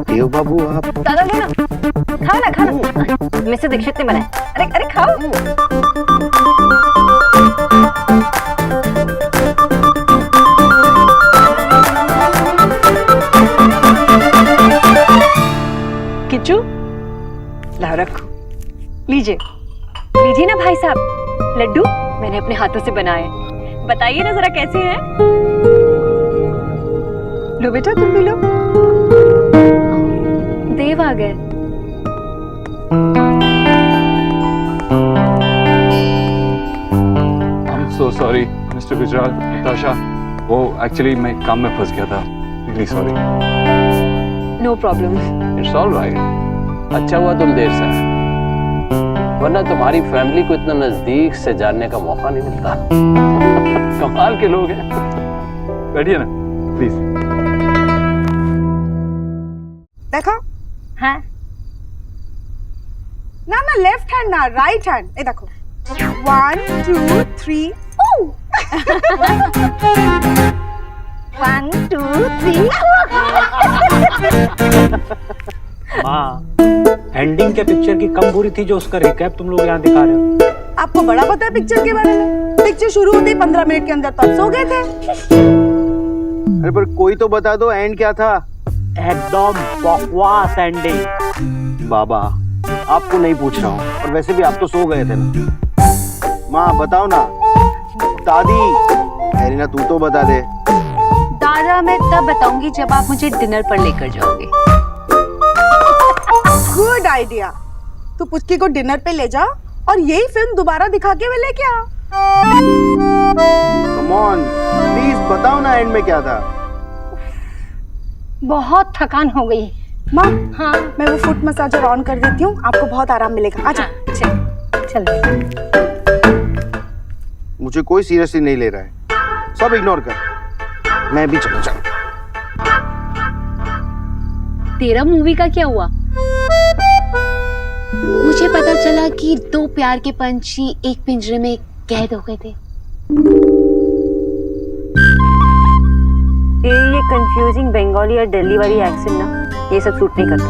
[SPEAKER 5] देव बाबू, आप
[SPEAKER 1] दादा लो ना, खाओ ना खाना। मिस्टर दीक्षित ने बनाया। अरे अरे खाओ
[SPEAKER 2] लीजिए ना भाई साहब, लड्डू मैंने अपने हाथों से बनाए, बताइए ना जरा कैसे हैं? लो बेटा तुम भी लो।
[SPEAKER 8] देव आ गए।
[SPEAKER 4] I'm so sorry, Mr. Gujral, Natasha. वो एक्चुअली मैं काम में फंस गया था। Really sorry.
[SPEAKER 8] No problem.
[SPEAKER 10] It's all right. अच्छा हुआ तुम देर से आए, वरना तुम्हारी फैमिली को इतना नजदीक से जानने का मौका नहीं मिलता। कमाल के लोग हैं। बैठिए ना प्लीज।
[SPEAKER 3] देखो।
[SPEAKER 2] हाँ
[SPEAKER 3] ना ना लेफ्ट हैंड ना राइट हैंड, ये देखो 1 2 3 1 2 3।
[SPEAKER 9] माँ, एंडिंग के पिक्चर की कम बुरी थी जो उसका रिकैप तुम लोग यहाँ दिखा रहे हो।
[SPEAKER 3] आपको बड़ा पता है पिक्चर के बारे में? पिक्चर शुरू होते ही 15 मिनट के अंदर तो आप सो गए थे।
[SPEAKER 5] अरे पर कोई तो बता दो एंड क्या था?
[SPEAKER 9] एकदम बकवास एंडिंग।
[SPEAKER 5] बाबा आपको नहीं पूछ रहा हूँ, और वैसे भी आप तो सो गए थे ना। माँ बताओ ना। दादी एरिना तू तो बता दे।
[SPEAKER 1] दादा मैं तब बताऊंगी जब आप मुझे डिनर पर लेकर जाओगे।
[SPEAKER 3] Good idea. तू पुचकी को डिनर पे ले जा और यही फिल्म दोबारा दिखा के वे लेके आ।
[SPEAKER 5] कम ऑन प्लीज बताओ ना एंड में क्या था?
[SPEAKER 6] बहुत थकान हो गई।
[SPEAKER 3] माँ हाँ मैं वो फुट मसाजर ऑन कर देती हूँ, आपको बहुत आराम मिलेगा। आजा।
[SPEAKER 6] चल
[SPEAKER 5] मुझे कोई सीरियसली नहीं ले रहा है, सब इग्नोर कर। मैं भी चला जाऊँ।
[SPEAKER 6] तेरा मूवी का क्या हुआ? मुझे पता चला कि 2 प्यार के पंछी एक पिंजरे में कैद हो गए थे।
[SPEAKER 1] ये कंफ्यूजिंग बंगाली और दिल्ली वाली एक्सेंट ना, ये सब सूट नहीं करता।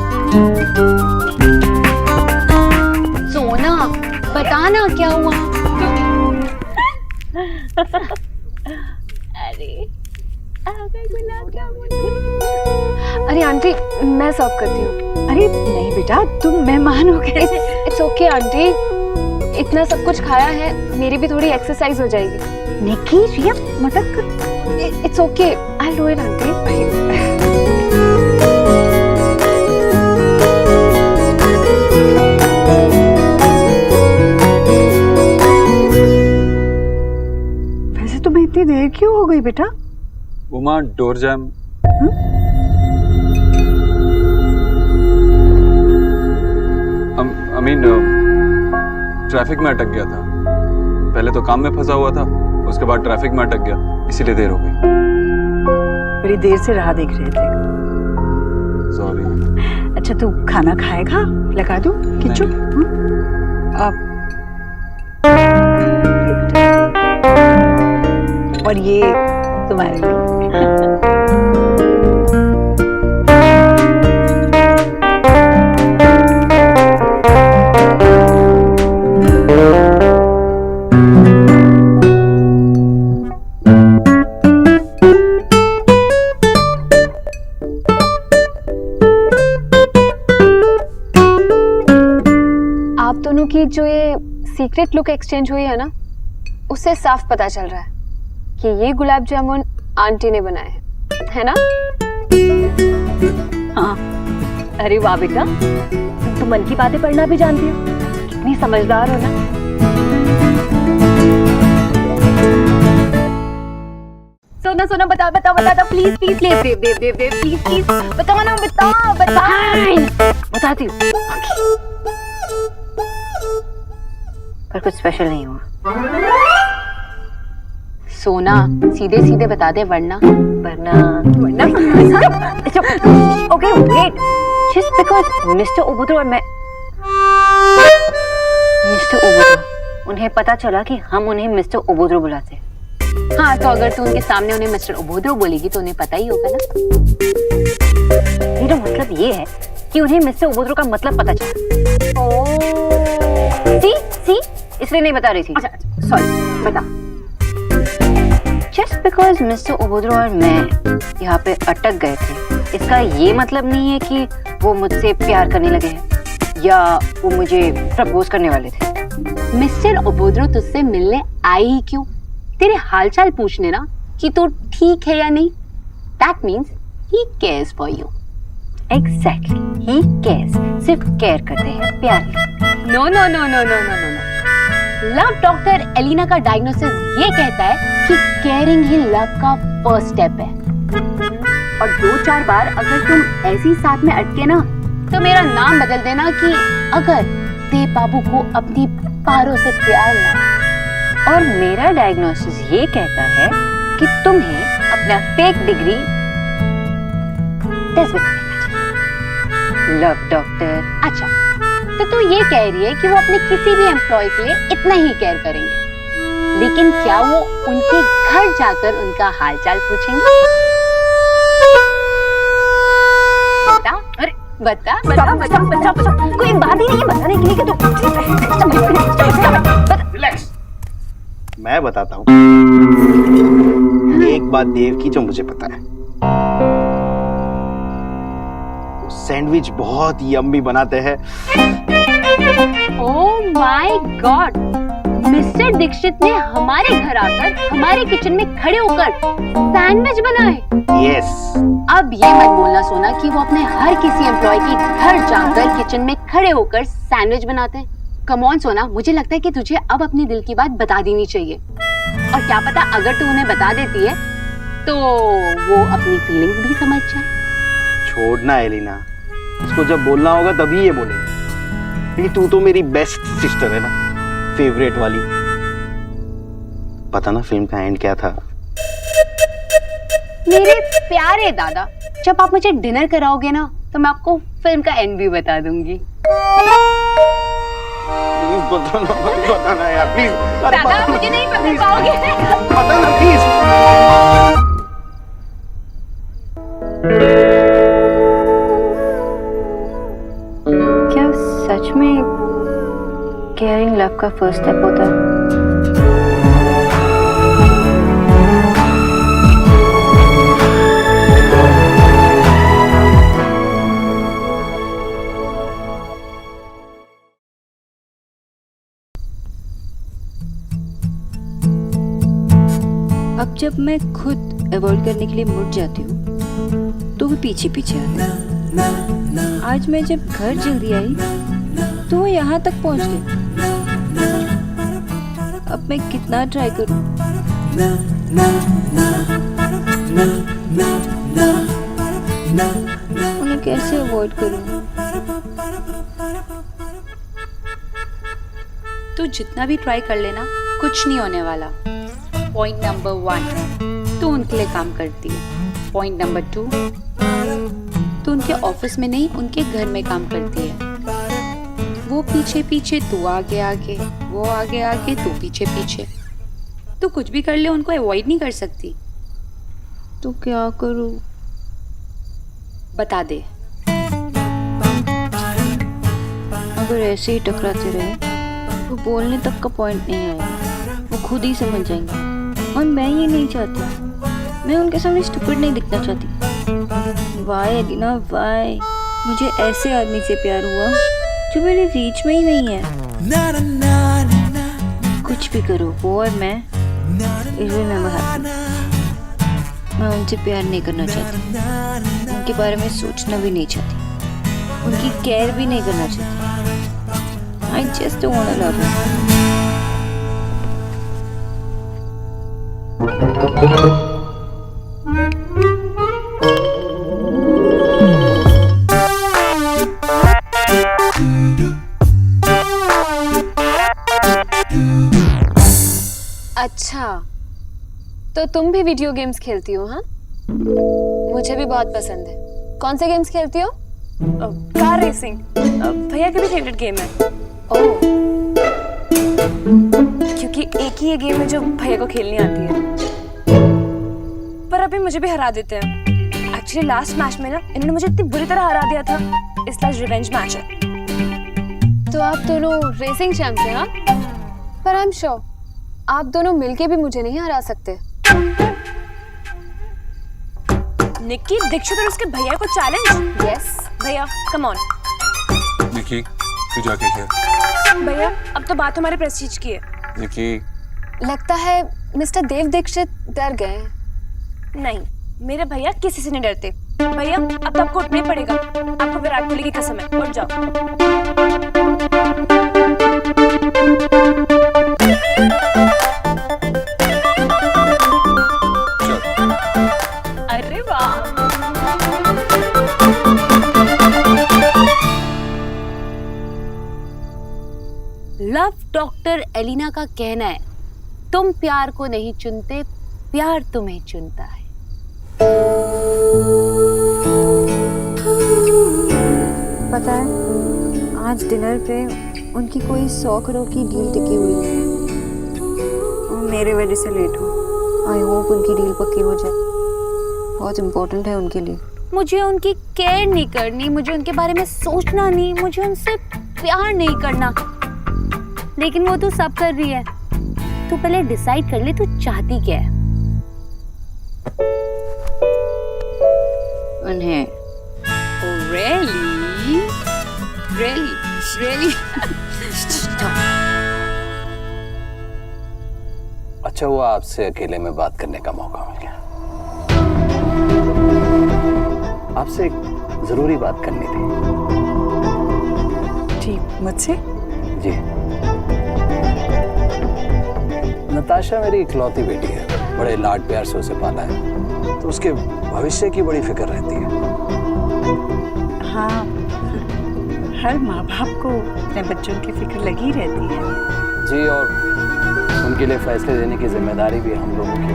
[SPEAKER 6] सोना बता ना क्या हुआ?
[SPEAKER 8] अरे आंटी मैं सर्व करती हूँ।
[SPEAKER 3] अरे नहीं बेटा तुम मेहमान हो गए।
[SPEAKER 8] इट्स ओके आंटी, इतना सब कुछ खाया है, मेरी भी थोड़ी एक्सरसाइज हो जाएगी।
[SPEAKER 3] निकी रिया मटक कर।
[SPEAKER 8] It's okay, I will do it aunty.
[SPEAKER 3] वैसे तुम्हें इतनी देर क्यों हो गई बेटा?
[SPEAKER 4] Uma door jam. I mean, traffic में अटक गया था। पहले तो काम में फंसा हुआ था, उसके बाद ट्रैफिक में अटक गया, इसीलिए देर हो गई।
[SPEAKER 3] बड़ी देर से राह देख रहे थे।
[SPEAKER 4] सॉरी।
[SPEAKER 3] अच्छा तू खाना खाएगा? लगा दूं किच्चू? और ये तुम्हारे लिए।
[SPEAKER 8] आप दोनों की जो ये सीक्रेट लुक एक्सचेंज हुई है ना, उससे साफ पता चल रहा है कि ये गुलाब जामुन आंटी ने बनाए हैं, है ना?
[SPEAKER 2] हाँ। अरे वाह बेटा, तुम मन की बातें पढ़ना भी जानती हो, कितनी समझदार हो ना। सोना सोना बता बता बता please please please Dev Dev Dev Dev please please बताओ ना, बताओ बताओ।
[SPEAKER 1] बताती हूँ। पर कुछ स्पेशल नहीं हुआ।
[SPEAKER 6] सोना सीधे सीधे बता दे, वरना
[SPEAKER 1] okay wait, just because mister ओबोद्रो और मैं, मिस्टर ओबोद्रो, उन्हें पता चला कि हम उन्हें मिस्टर ओबोद्रो बुलाते हैं।
[SPEAKER 6] हाँ, तो अगर तू उनके सामने उन्हें मिस्टर ओबोद्रो बोलेगी तो उन्हें पता ही होगा ना।
[SPEAKER 1] मेरा मतलब ये है कि उन्हें मिस्टर ओबोद्रो का मतलब पता चला। सी इसलिए नहीं बता रही थी।
[SPEAKER 6] अच्छा सॉरी, बता।
[SPEAKER 1] जस्ट बिकॉज मिस्टर ओबोद्रो और मैं यहाँ पे अटक गए थे, इसका ये मतलब नहीं है कि वो मुझसे प्यार करने लगे हैं या वो मुझे प्रपोज करने वाले थे।
[SPEAKER 6] मिस्टर ओबोद्रो तुझसे मिलने आई ही क्यों? तेरे हालचाल पूछने ना कि तू ठीक है या नहीं। That means he cares for you.
[SPEAKER 1] Exactly, he cares, सिर्फ केयर करते हैं, प्यार नहीं।
[SPEAKER 6] No no no no no no no. Love doctor Elina का डायग्नोसिस ये कहता है कि केयरिंग ही लव का फर्स्ट स्टेप है। और 2-4 बार अगर तुम ऐसे ही साथ में अटके ना तो मेरा नाम बदल देना कि अगर देव बाबू को अपनी पारों से प्यार ना।
[SPEAKER 1] और मेरा डायग्नोसिस ये कहता है कि तुम्हें अपना फेक डिग्री लव डॉक्टर।
[SPEAKER 6] अच्छा, तो तू ये कह रही है कि वो अपने किसी भी एम्प्लॉय के लिए इतना ही केयर करेंगे, लेकिन क्या वो उनके घर जाकर उनका हालचाल पूछेंगे? बता, अरे बता बता बता बता बता, कोई बात ही नहीं है बताने के लिए कि तू
[SPEAKER 5] रिलैक्स, मैं बताता हूँ। एक बात देव की जो मुझे पता है, वो सैंडविच बहुत यम्मी बनाते हैं।
[SPEAKER 6] Oh my god, mister Dikshit ने हमारे घर आकर हमारे किचन में खड़े होकर सैंडविच बनाए।
[SPEAKER 5] यस।
[SPEAKER 6] अब ये मत बोलना सोना कि वो अपने हर किसी एम्प्लॉय के घर जाकर किचन में खड़े होकर सैंडविच बनाते हैं। कम ऑन सोना, मुझे लगता है कि तुझे अब अपने दिल की बात बता देनी चाहिए। और क्या पता अगर तू उन्हें बता देती है तो वो अपनी फीलिंग्स भी समझ जाए।
[SPEAKER 5] छोड़ना एलिना, इसको जब बोलना होगा तभी ये बोलेगी। क्योंकि तू तो मेरी बेस्ट सिस्टर है ना, फेवरेट वाली। पता ना फिल्म का एंड क्या था?
[SPEAKER 6] मेरे प्यारे दादा, जब आप मुझे डिनर कराओगे ना तो मैं आपको फिल्म का एंड भी बता दूंगी।
[SPEAKER 5] प्लीज बताना यार, प्लीज।
[SPEAKER 6] दादा मुझे नहीं बता पाओगे।
[SPEAKER 5] बताना प्लीज।
[SPEAKER 1] क्या सच में केयरिंग लव का फर्स्ट स्टेप होता है? अब जब मैं खुद अवॉइड करने के लिए मुड़ जाती हूँ तो वो पीछे पीछे आते हैं। आज मैं जब घर जल्दी आई तो वो यहाँ तक पहुँच गए। अब मैं कितना ट्राई करूँ, उन्हें कैसे अवॉइड करूँ?
[SPEAKER 3] तू जितना भी ट्राई कर लेना कुछ नहीं होने वाला। पॉइंट नंबर 1, तू उनके लिए काम करती है। पॉइंट नंबर 2, तू उनके ऑफिस में नहीं उनके घर में काम करती है। वो पीछे पीछे, तू आगे आगे, वो आगे आगे, तू पीछे पीछे। तू कुछ भी कर ले उनको अवॉइड नहीं कर सकती।
[SPEAKER 1] तो क्या करूँ?
[SPEAKER 3] बता दे।
[SPEAKER 1] अगर ऐसे ही टकराते रहे तो बोलने तक का पॉइंट नहीं आएगा, वो खुद ही समझ जाएंगे। और मैं ये नहीं चाहती, मैं उनके सामने स्टूपिड नहीं दिखना चाहती। वाई एलिना वाई, मुझे ऐसे आदमी से प्यार हुआ जो मेरे रीच में ही नहीं है। कुछ भी करो, वो और मैं मैं उनसे प्यार नहीं करना चाहती, उनके बारे में सोचना भी नहीं चाहती, उनकी केयर भी नहीं करना चाहती। I just don't want to love him.
[SPEAKER 8] अच्छा, तो तुम भी वीडियो गेम्स खेलती हो? हाँ, मुझे भी बहुत पसंद है। कौन से गेम्स खेलती हो?
[SPEAKER 7] कार रेसिंग भैया की भी फेवरेट गेम है।
[SPEAKER 8] ओह,
[SPEAKER 7] क्योंकि एक ही ये गेम है जो भैया को खेलनी आती है, पर अभी मुझे भी हरा देते हैं। एक्चुअली लास्ट मैच में ना इन्होंने मुझे इतनी बुरी तरह हरा दिया था, इसलिए रिवेंज मैच है।
[SPEAKER 8] तो आप दोनों रेसिंग चैंप्स हैं? हाँ, पर आई एम श्योर आप दोनों मिलके भी मुझे नहीं हरा सकते।
[SPEAKER 7] निक्की, दीक्षित और उसके भैया को चैलेंज।
[SPEAKER 8] यस
[SPEAKER 7] भैया, कम ऑन।
[SPEAKER 13] निक्की, तू जाके खेल।
[SPEAKER 6] भैया अब तो बात हमारे प्रेस्टीज की है।
[SPEAKER 4] निकी,
[SPEAKER 8] लगता है मिस्टर देव दीक्षित डर गए।
[SPEAKER 6] नहीं, मेरे भैया किसी से नहीं डरते। भैया अब तो आपको उठना ही पड़ेगा, आपको विराट कोहली की कसम है, उठ जाओ।
[SPEAKER 7] अरे वाह,
[SPEAKER 6] लव डॉक्टर एलिना का कहना है, तुम प्यार को नहीं चुनते, प्यार तुम्हें चुनता है।
[SPEAKER 1] पता है, आज डिनर पे उनकी कोई 100 करोड़ की डील टिकी हुई है और मेरे वजह से लेट हो। आई होप उनकी डील पक्की हो जाए, बहुत इम्पोर्टेंट है उनके लिए।
[SPEAKER 6] मुझे उनकी केयर नहीं करनी, मुझे उनके बारे में सोचना नहीं, मुझे उनसे प्यार नहीं करना, लेकिन वो तू सब कर रही है। तू पहले डिसाइड कर ले तू चाहती क्या है।
[SPEAKER 1] उन्हें
[SPEAKER 6] Really?
[SPEAKER 10] अच्छा हुआ आपसे अकेले में बात करने का मौका मिल गया। आपसे एक जरूरी बात करनी थी।
[SPEAKER 3] जी, मुझसे?
[SPEAKER 10] जी, नताशा मेरी इकलौती बेटी है, बड़े लाड प्यार से उसे पाला है, तो उसके भविष्य की बड़ी फिक्र रहती है।
[SPEAKER 3] हाँ, हर माँ बाप को अपने बच्चों की फिक्र लगी रहती है।
[SPEAKER 10] जी, और उनके लिए फैसले देने की जिम्मेदारी भी हम लोगों की।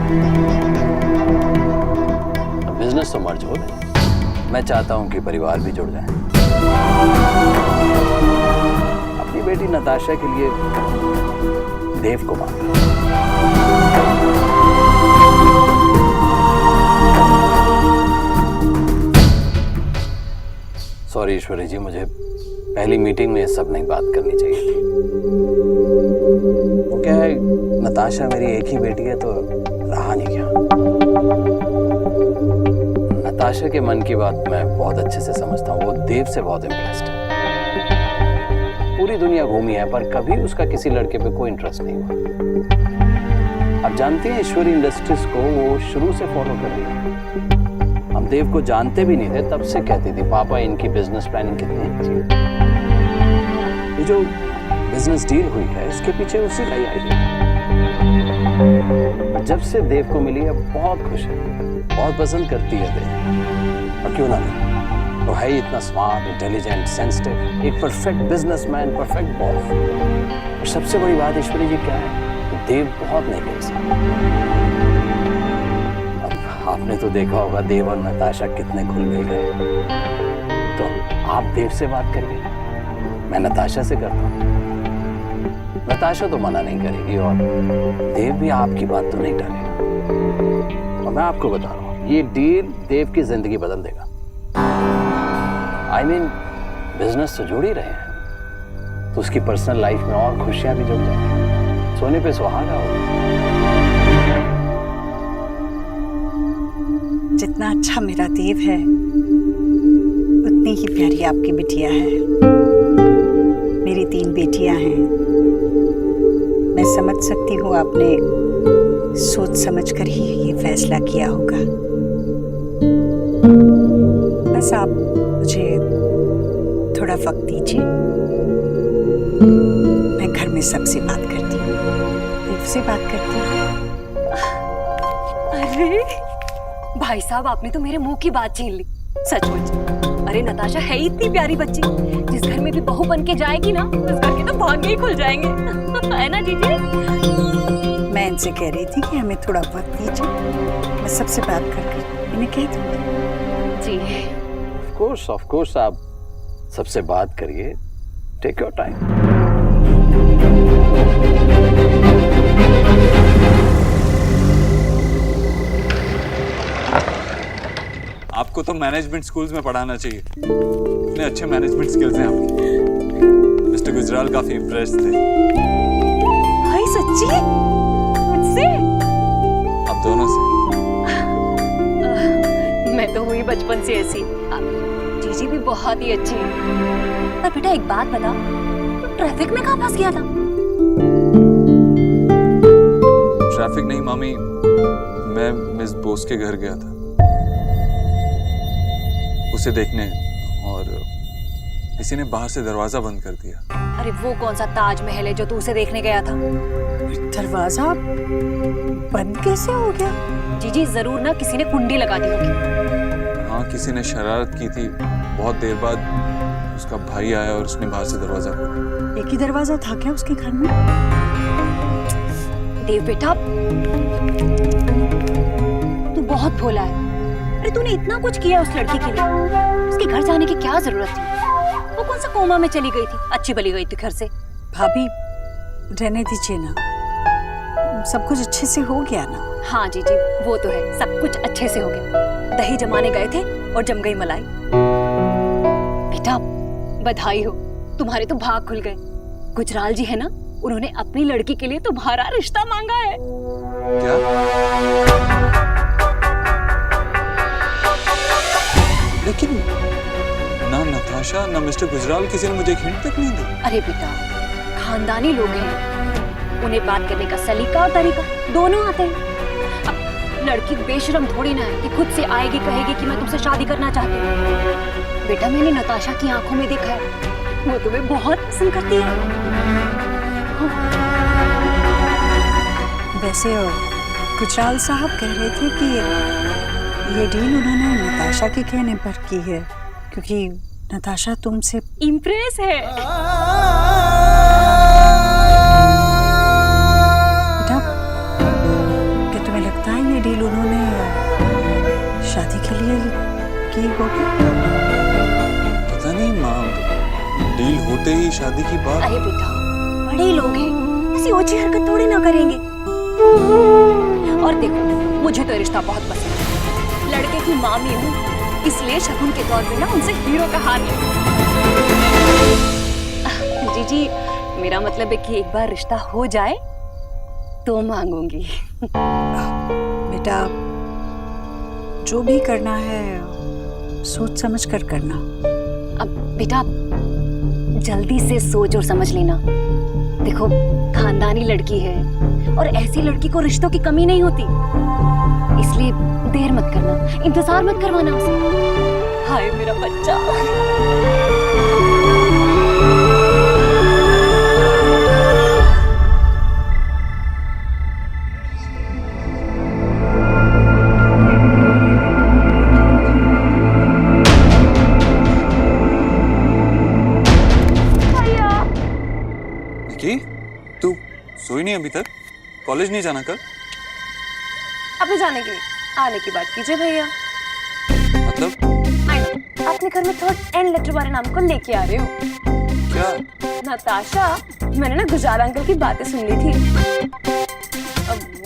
[SPEAKER 10] अब बिजनेस तो मर्ज हो गए, मैं चाहता हूं कि परिवार भी जुड़ जाए। अपनी बेटी नताशा के लिए देव को मांगा। सॉरी ईश्वरी जी, मुझे पहली मीटिंग में सब नहीं बात करनी चाहिए थी। वो क्या है, नताशा मेरी एक ही बेटी है तो रहा नहीं गया। नताशा के मन की बात मैं बहुत अच्छे से समझता हूँ। वो देव से बहुत इम्प्रेस्ड है, पूरी दुनिया घूमी है पर कभी उसका किसी लड़के पे कोई इंटरेस्ट नहीं हुआ। अब जानते हैं ईश्वरी इंडस्ट्रीज को वो शुरू से फॉलो कर रही है। हम देव को जानते भी नहीं थे, तब से कहती थी पापा इनकी बिजनेस प्लानिंग कितनी अच्छी है। ये जो बिजनेस डील हुई है इसके पीछे उसी का ही आइडिया। जब से देव को मिली है बहुत खुश है, बहुत पसंद करती है देव। और क्यों ना मिले, वो है ही इतना स्मार्ट, इंटेलिजेंट, सेंसिटिव, एक परफेक्ट बिजनेसमैन, परफेक्ट बॉस। और सबसे बड़ी बात ईश्वरी जी क्या है, देव बहुत नहीं कर सकता। आपने तो देखा होगा देव और नताशा कितने घुल मिल गए। तो आप देव से बात करिए, मैं नताशा से करता हूँ। नताशा तो मना नहीं करेगी और देव भी आपकी बात तो नहीं टालेगा। और मैं आपको बता रहा हूँ, ये डील देव की जिंदगी बदल देगा। I mean, बिजनेस तो जुड़ ही रहे हैं, तो उसकी पर्सनल लाइफ में और खुशियां भी जुड़ जाएंगी, सोने पे सुहागा होगा।
[SPEAKER 3] जितना अच्छा मेरा देव है, उतनी ही प्यारी आपकी बिटिया है। मेरी 3 बेटियां हैं। मैं समझ सकती हूँ आपने सोच समझ कर ही ये फैसला किया होगा। बस आप मुझे थोड़ा वक्त दीजिए, मैं घर में सबसे बात करती हूँ, देव से बात करती हूँ।
[SPEAKER 2] अरे भाई साहब, आपने तो मेरे मुंह की बात छीन ली, सचमुच। अरे नताशा है ही इतनी प्यारी बच्ची, जिस घर में भी बहू बन के जाएगी ना, उस घर के तो भाग्य ही खुल जाएंगे। है ना जीजी?
[SPEAKER 3] मैं इनसे कह रही थी कि हमें थोड़ा वक्त दीजिए, मैं सबसे बात करके इन्हें कह दूंगी।
[SPEAKER 2] जी
[SPEAKER 10] ऑफ कोर्स आप सबसे बात करिए, टेक योर टाइम।
[SPEAKER 4] आपको तो मैनेजमेंट स्कूल्स में पढ़ाना चाहिए, इतने अच्छे मैनेजमेंट स्किल्स हैं आपके। मिस्टर गुजराल काफी इम्प्रेस्ड थे।
[SPEAKER 2] भाई सच्ची? मुझसे?
[SPEAKER 4] आप दोनों से।
[SPEAKER 2] मैं तो हुई बचपन से ऐसी। जीजी भी बहुत ही अच्छी है। पर बेटा एक बात बता,
[SPEAKER 6] ट्रैफिक में कहाँ फंस गया था?
[SPEAKER 4] ट्रैफिक नहीं मामी, मैं मिस बोस के घर गया था उसे देखने, और किसी ने बाहर से दरवाजा बंद कर दिया।
[SPEAKER 6] अरे वो कौन सा ताजमहल है जो तू उसे देखने गया था?
[SPEAKER 3] दरवाजा बंद कैसे हो गया?
[SPEAKER 6] जीजी जरूर ना किसी ने कुंडी लगा दी होगी।
[SPEAKER 4] हाँ, किसी ने शरारत की थी। बहुत देर बाद उसका भाई आया और उसने बाहर से दरवाजा खोला।
[SPEAKER 3] एक ही दरवाजा था क्या उसके घर में?
[SPEAKER 6] देव बेटा, तू बहुत भोला है। अरे तूने इतना कुछ किया उस लड़की के लिए, उसके घर जाने की क्या जरूरत थी? वो कौन सा कोमा में चली गई थी, अच्छी भली गई थी घर से।
[SPEAKER 3] भाभी रहने दीजिए ना, सब कुछ अच्छे से हो गया ना।
[SPEAKER 6] हाँ जीजी वो तो है, सब कुछ अच्छे से हो गया। दही जमाने गए थे और जम गई मलाई। बेटा बधाई हो, तुम्हारे तो भाग खुल गए। गुजराल जी है ना, उन्होंने अपनी लड़की के लिए तुम्हारा रिश्ता मांगा है।
[SPEAKER 4] क्या? लेकिन ना नताशा ना मिस्टर गुजराल किसी ने मुझे एक हिंट तक नहीं दी।
[SPEAKER 6] अरे बेटा, खानदानी लोग हैं, उन्हें बात करने का सलीका और तरीका दोनों आते हैं। अब लड़की बेशरम थोड़ी ना है कि खुद से आएगी कहेगी कि मैं तुमसे शादी करना चाहती हूँ। बेटा मैंने नताशा की आंखों में देखा है, वो तुम्हें बहुत पसंद करती है।
[SPEAKER 3] वैसे गुजराल साहब कह रहे थे कि ये डील उन्होंने नताशा के कहने पर की है, क्योंकि नताशा तुमसे
[SPEAKER 6] इम्प्रेस है।
[SPEAKER 3] बेटा, क्या तुम्हें लगता है ये डील उन्होंने शादी के लिए की होगी?
[SPEAKER 4] पता नहीं माँ, डील होते ही शादी की बात।
[SPEAKER 6] अरे बेटा बड़े लोग हैं, किसी ओछी हरकत थोड़ी ना करेंगे। और देखो मुझे तो रिश्ता बहुत पसंद है, लड़के की मामी हूँ, इसलिए शगुन के तौर पे ना उनसे हीरो का हार ले। जीजी मेरा मतलब है कि एक बार रिश्ता हो जाए तो मांगूंगी।
[SPEAKER 3] बेटा जो भी करना है सोच समझ कर करना।
[SPEAKER 6] अब बेटा जल्दी से सोच और समझ लेना। देखो खानदानी लड़की है और ऐसी लड़की को रिश्तों की कमी नहीं होती, इसलिए देर मत करना, इंतजार मत करवाना उसे। हाय मेरा बच्चा।
[SPEAKER 4] निकी, तू सोई नहीं अभी तक? कॉलेज नहीं जाना कल?
[SPEAKER 7] अपने जाने के लिए आने की बात कीजिए भैया।
[SPEAKER 4] मतलब?
[SPEAKER 7] अपने घर में थर्ड एंड लेटर वाले नाम को लेके आ रहे हो
[SPEAKER 4] क्या?
[SPEAKER 7] नताशा, मैंने ना गुजराल अंकल की बातें सुन ली थी।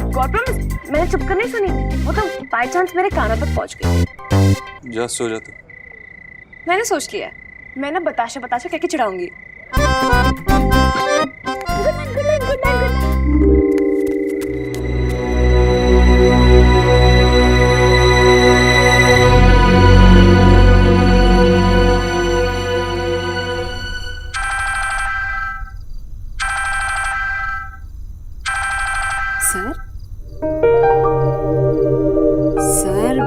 [SPEAKER 7] गॉड प्रॉमिस मैंने चुप कर नहीं सुनी, वो तो बाय चांस मेरे कानों तक पहुंच गई।
[SPEAKER 4] जा सो जा तू।
[SPEAKER 7] मैंने सोच लिया है, मैं ना बताशा बताशा कह के चिढ़ाऊंगी।
[SPEAKER 1] Sir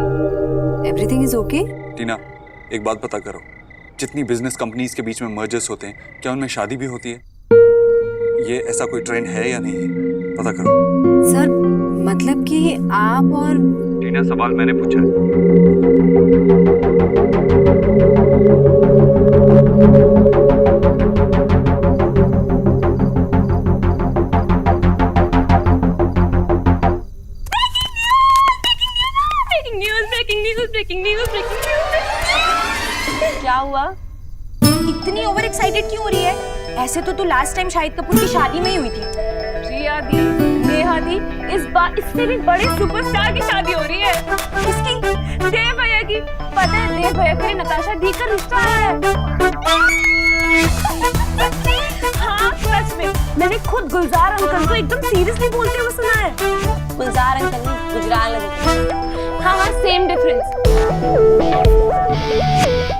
[SPEAKER 1] everything is okay?
[SPEAKER 4] Tina एक बात पता करो, जितनी बिजनेस कंपनीज के बीच में मर्जर्स होते हैं, क्या उनमें शादी भी होती है? ये ऐसा कोई ट्रेंड है या नहीं है, पता करो।
[SPEAKER 1] सर मतलब कि आप और
[SPEAKER 4] टीना सवाल मैंने पूछा है।
[SPEAKER 7] क्या हुआ?
[SPEAKER 6] इतनी ओवर एक्साइटेड क्यों हो रही है? ऐसे तो तू लास्ट टाइम शाहिद कपूर की शादी में ही हुई थी।
[SPEAKER 7] रिया दी, नेहा दी, इस बार इससे भी बड़े सुपरस्टार की शादी हो रही है।
[SPEAKER 6] किसकी?
[SPEAKER 7] देव भैया की। पता है देव भैया को नताशा दी का रिश्ता आया है। हाँ सच में, मैंने खुद गुलजार अंकल को एकदम सीरियसली बोलते हुए सुना है।
[SPEAKER 6] गुलजार अंकल ने गुजराल अंकल।
[SPEAKER 7] हाँ हाँ सेम डिफरेंस।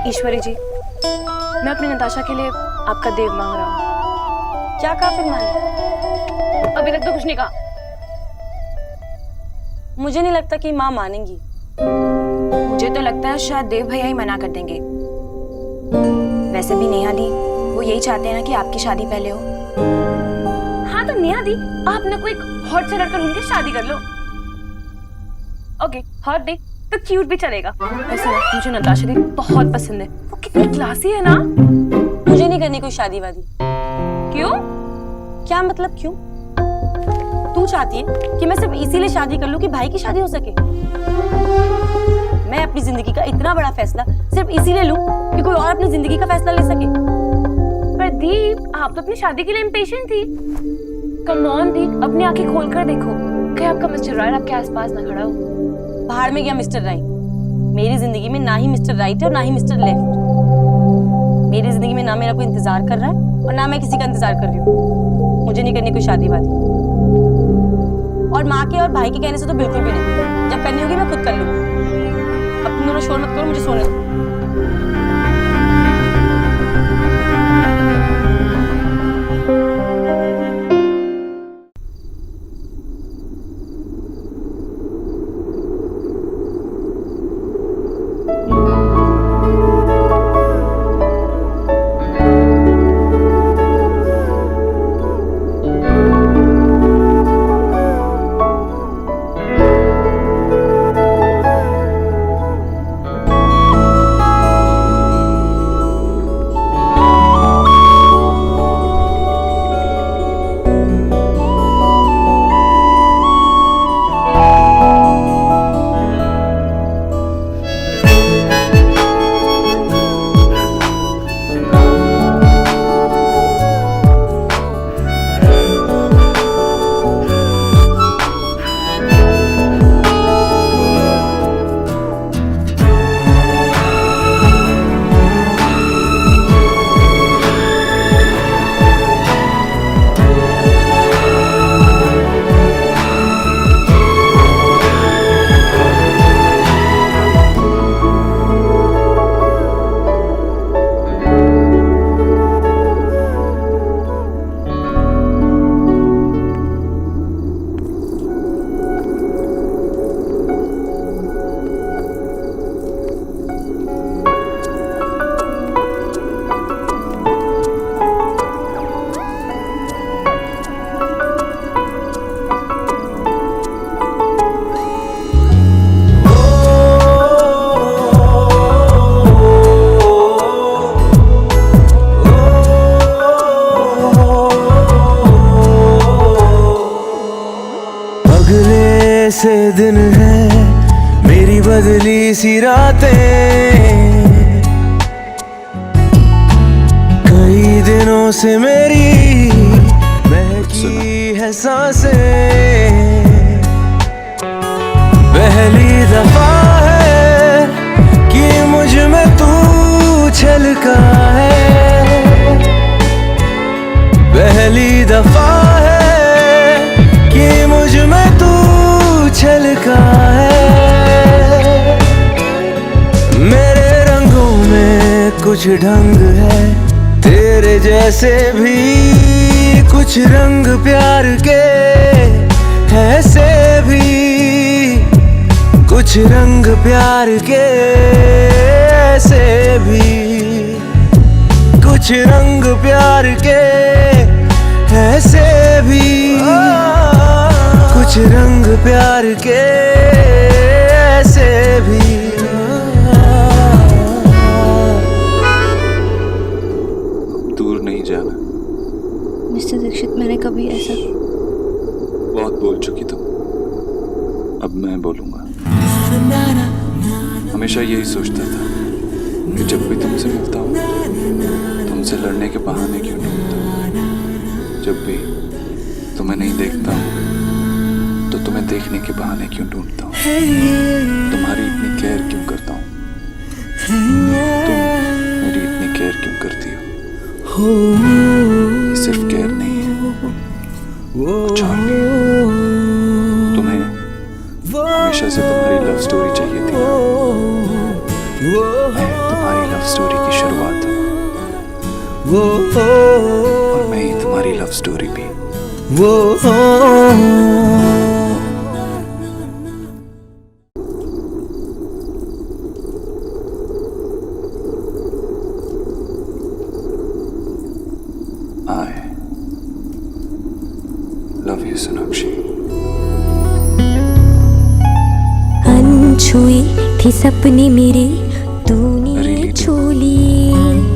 [SPEAKER 7] ईश्वरी जी, मैं अपनी नताशा के लिए आपका देव मांग रहा हूँ।
[SPEAKER 2] क्या कहा फिर माने?
[SPEAKER 7] अभी तक तो कुछ नहीं कहा।
[SPEAKER 2] मुझे नहीं लगता कि माँ मानेंगी।
[SPEAKER 1] मुझे तो लगता है शायद देव भैया ही मना कर देंगे। वैसे भी नेहा दी वो यही चाहते हैं ना कि आपकी शादी पहले हो।
[SPEAKER 7] हाँ तो नेहा दी, आप ना कोई हॉट से लड़का ढूंढ के शादी कर लो। ओके, हॉट नहीं तो क्यूट भी चलेगा। वैसे ना मुझे नताशा दी बहुत पसंद है, वो कितनी क्लासी है ना।
[SPEAKER 2] मुझे नहीं करनी कोई शादी वादी।
[SPEAKER 7] क्यों?
[SPEAKER 2] क्या मतलब क्यों? तू चाहती है कि मैं सिर्फ इसीलिए शादी कर लूं कि भाई की शादी हो सके? मैं अपनी जिंदगी का इतना बड़ा फैसला सिर्फ इसीलिए लूं कि कोई और अपनी जिंदगी का फैसला ले सके?
[SPEAKER 7] प्रदीप, आप तो अपनी शादी के लिए इम्पेशेंट थी। कम ऑन दी, अपनी आंखें खोल कर देखो कि आपका मिस्टर राइट आपके आसपास ना खड़ा हो।
[SPEAKER 2] बाहर में गया मिस्टर राइट। मेरी जिंदगी में ना ही मिस्टर राइट है और ना ही मिस्टर लेफ्ट। मेरी जिंदगी में ना मेरा कोई इंतजार कर रहा है और ना मैं किसी का इंतजार कर रही हूँ। मुझे नहीं करनी कोई शादी वादी, और माँ के और भाई के कहने से तो बिल्कुल भी नहीं। जब करनी होगी मैं खुद कर लूंगी। अब तुम दोनों शोर मत करो, मुझे सोने दो।
[SPEAKER 13] से दिन है मेरी बदली सी रातें, कई दिनों से मेरी महकी है सांसें। पहली दफा है कि मुझ में तू छलका है, पहली दफा है कि मुझ में तू छलका है। मेरे रंगों में कुछ ढंग है, तेरे जैसे भी कुछ रंग प्यार के ऐसे भी, कुछ रंग प्यार के ऐसे भी, कुछ रंग प्यार के ऐसे भी, कुछ रंग प्यार के ऐसे भी।
[SPEAKER 4] दूर नहीं जाना।
[SPEAKER 1] मिस्टर दीक्षित, मैंने कभी ऐसा
[SPEAKER 4] बहुत बोल चुकी तुम, अब मैं बोलूंगा। हमेशा यही सोचता था कि जब भी तुमसे मिलता हूँ तुमसे लड़ने के बहाने क्यों ढूंढता हूँ, जब भी तुम्हें नहीं देखता हूँ तो तुम्हें देखने के बहाने क्यों ढूंढता हूँ, तुम्हारी इतनी केयर क्यों करता हूँ, तुम मेरी इतनी केयर क्यों करती हो। ये सिर्फ केयर नहीं है, कुछ और भी है। तुम्हें हमेशा से तुम्हारी लव स्टोरी चाहिए थी, मैं तुम्हारी लव स्टोरी की शुरुआत हूँ और मैं ही तुम्हारी
[SPEAKER 13] हमारी लव स्टोरी भी। वो I love you, सोनाक्षी।
[SPEAKER 11] अनछुई थी सपने मेरे, तूने छू लिए।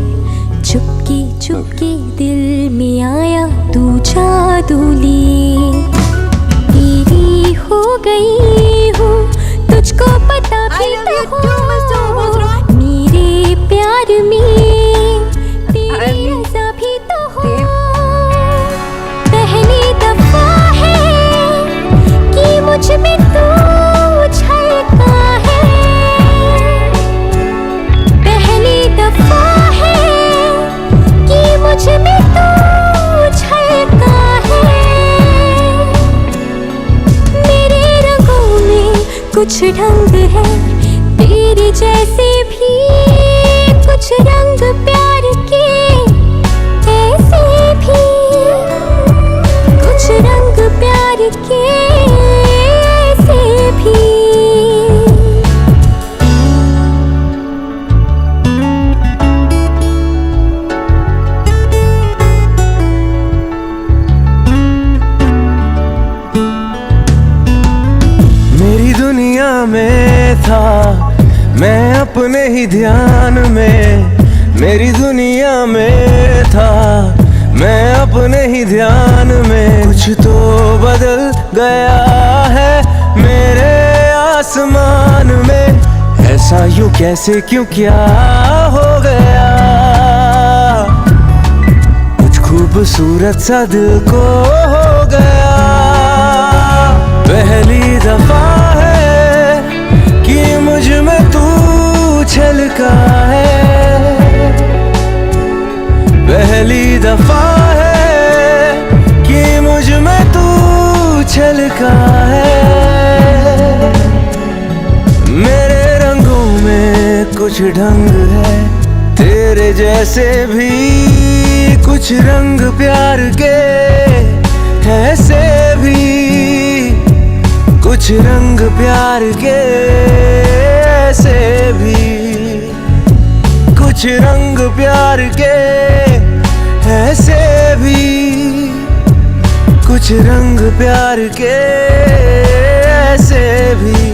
[SPEAKER 11] चुपके चुपके दिल में आया तू जादू लिए। तेरी हो गई हूँ तुझको पता भी तो हो। मेरे प्यार में तेरी रज़ा भी तो हो। पहली दफा है कि मुझ में तू छलका है। पहली दफा है कि मुझ में तू छलका है। मेरे रंगों में कुछ ढंग है तेरे जैसे भी। कुछ रंग प्यार के ऐसे भी। कुछ रंग प्यार के ऐसे भी।
[SPEAKER 13] मेरी दुनिया में था मैं अपने ही ध्यान में। मेरी दुनिया में था मैं अपने ही ध्यान में। कुछ तो बदल गया है मेरे आसमान में। ऐसा यूं कैसे क्यों क्या हो गया। कुछ खूबसूरत सा दिल को हो गया। पहली दफा है कि मुझ में तू छलका है। पहली दफा है कि मुझ में तू छलका है। मेरे रंगों में कुछ ढंग है तेरे जैसे भी। कुछ रंग प्यार के ऐसे भी। कुछ रंग प्यार के ऐसे भी। कुछ रंग प्यार के ऐसे भी। कुछ रंग प्यार के ऐसे भी।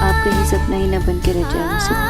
[SPEAKER 1] आप कहीं सपना ही न बन के रह जाए मुझसे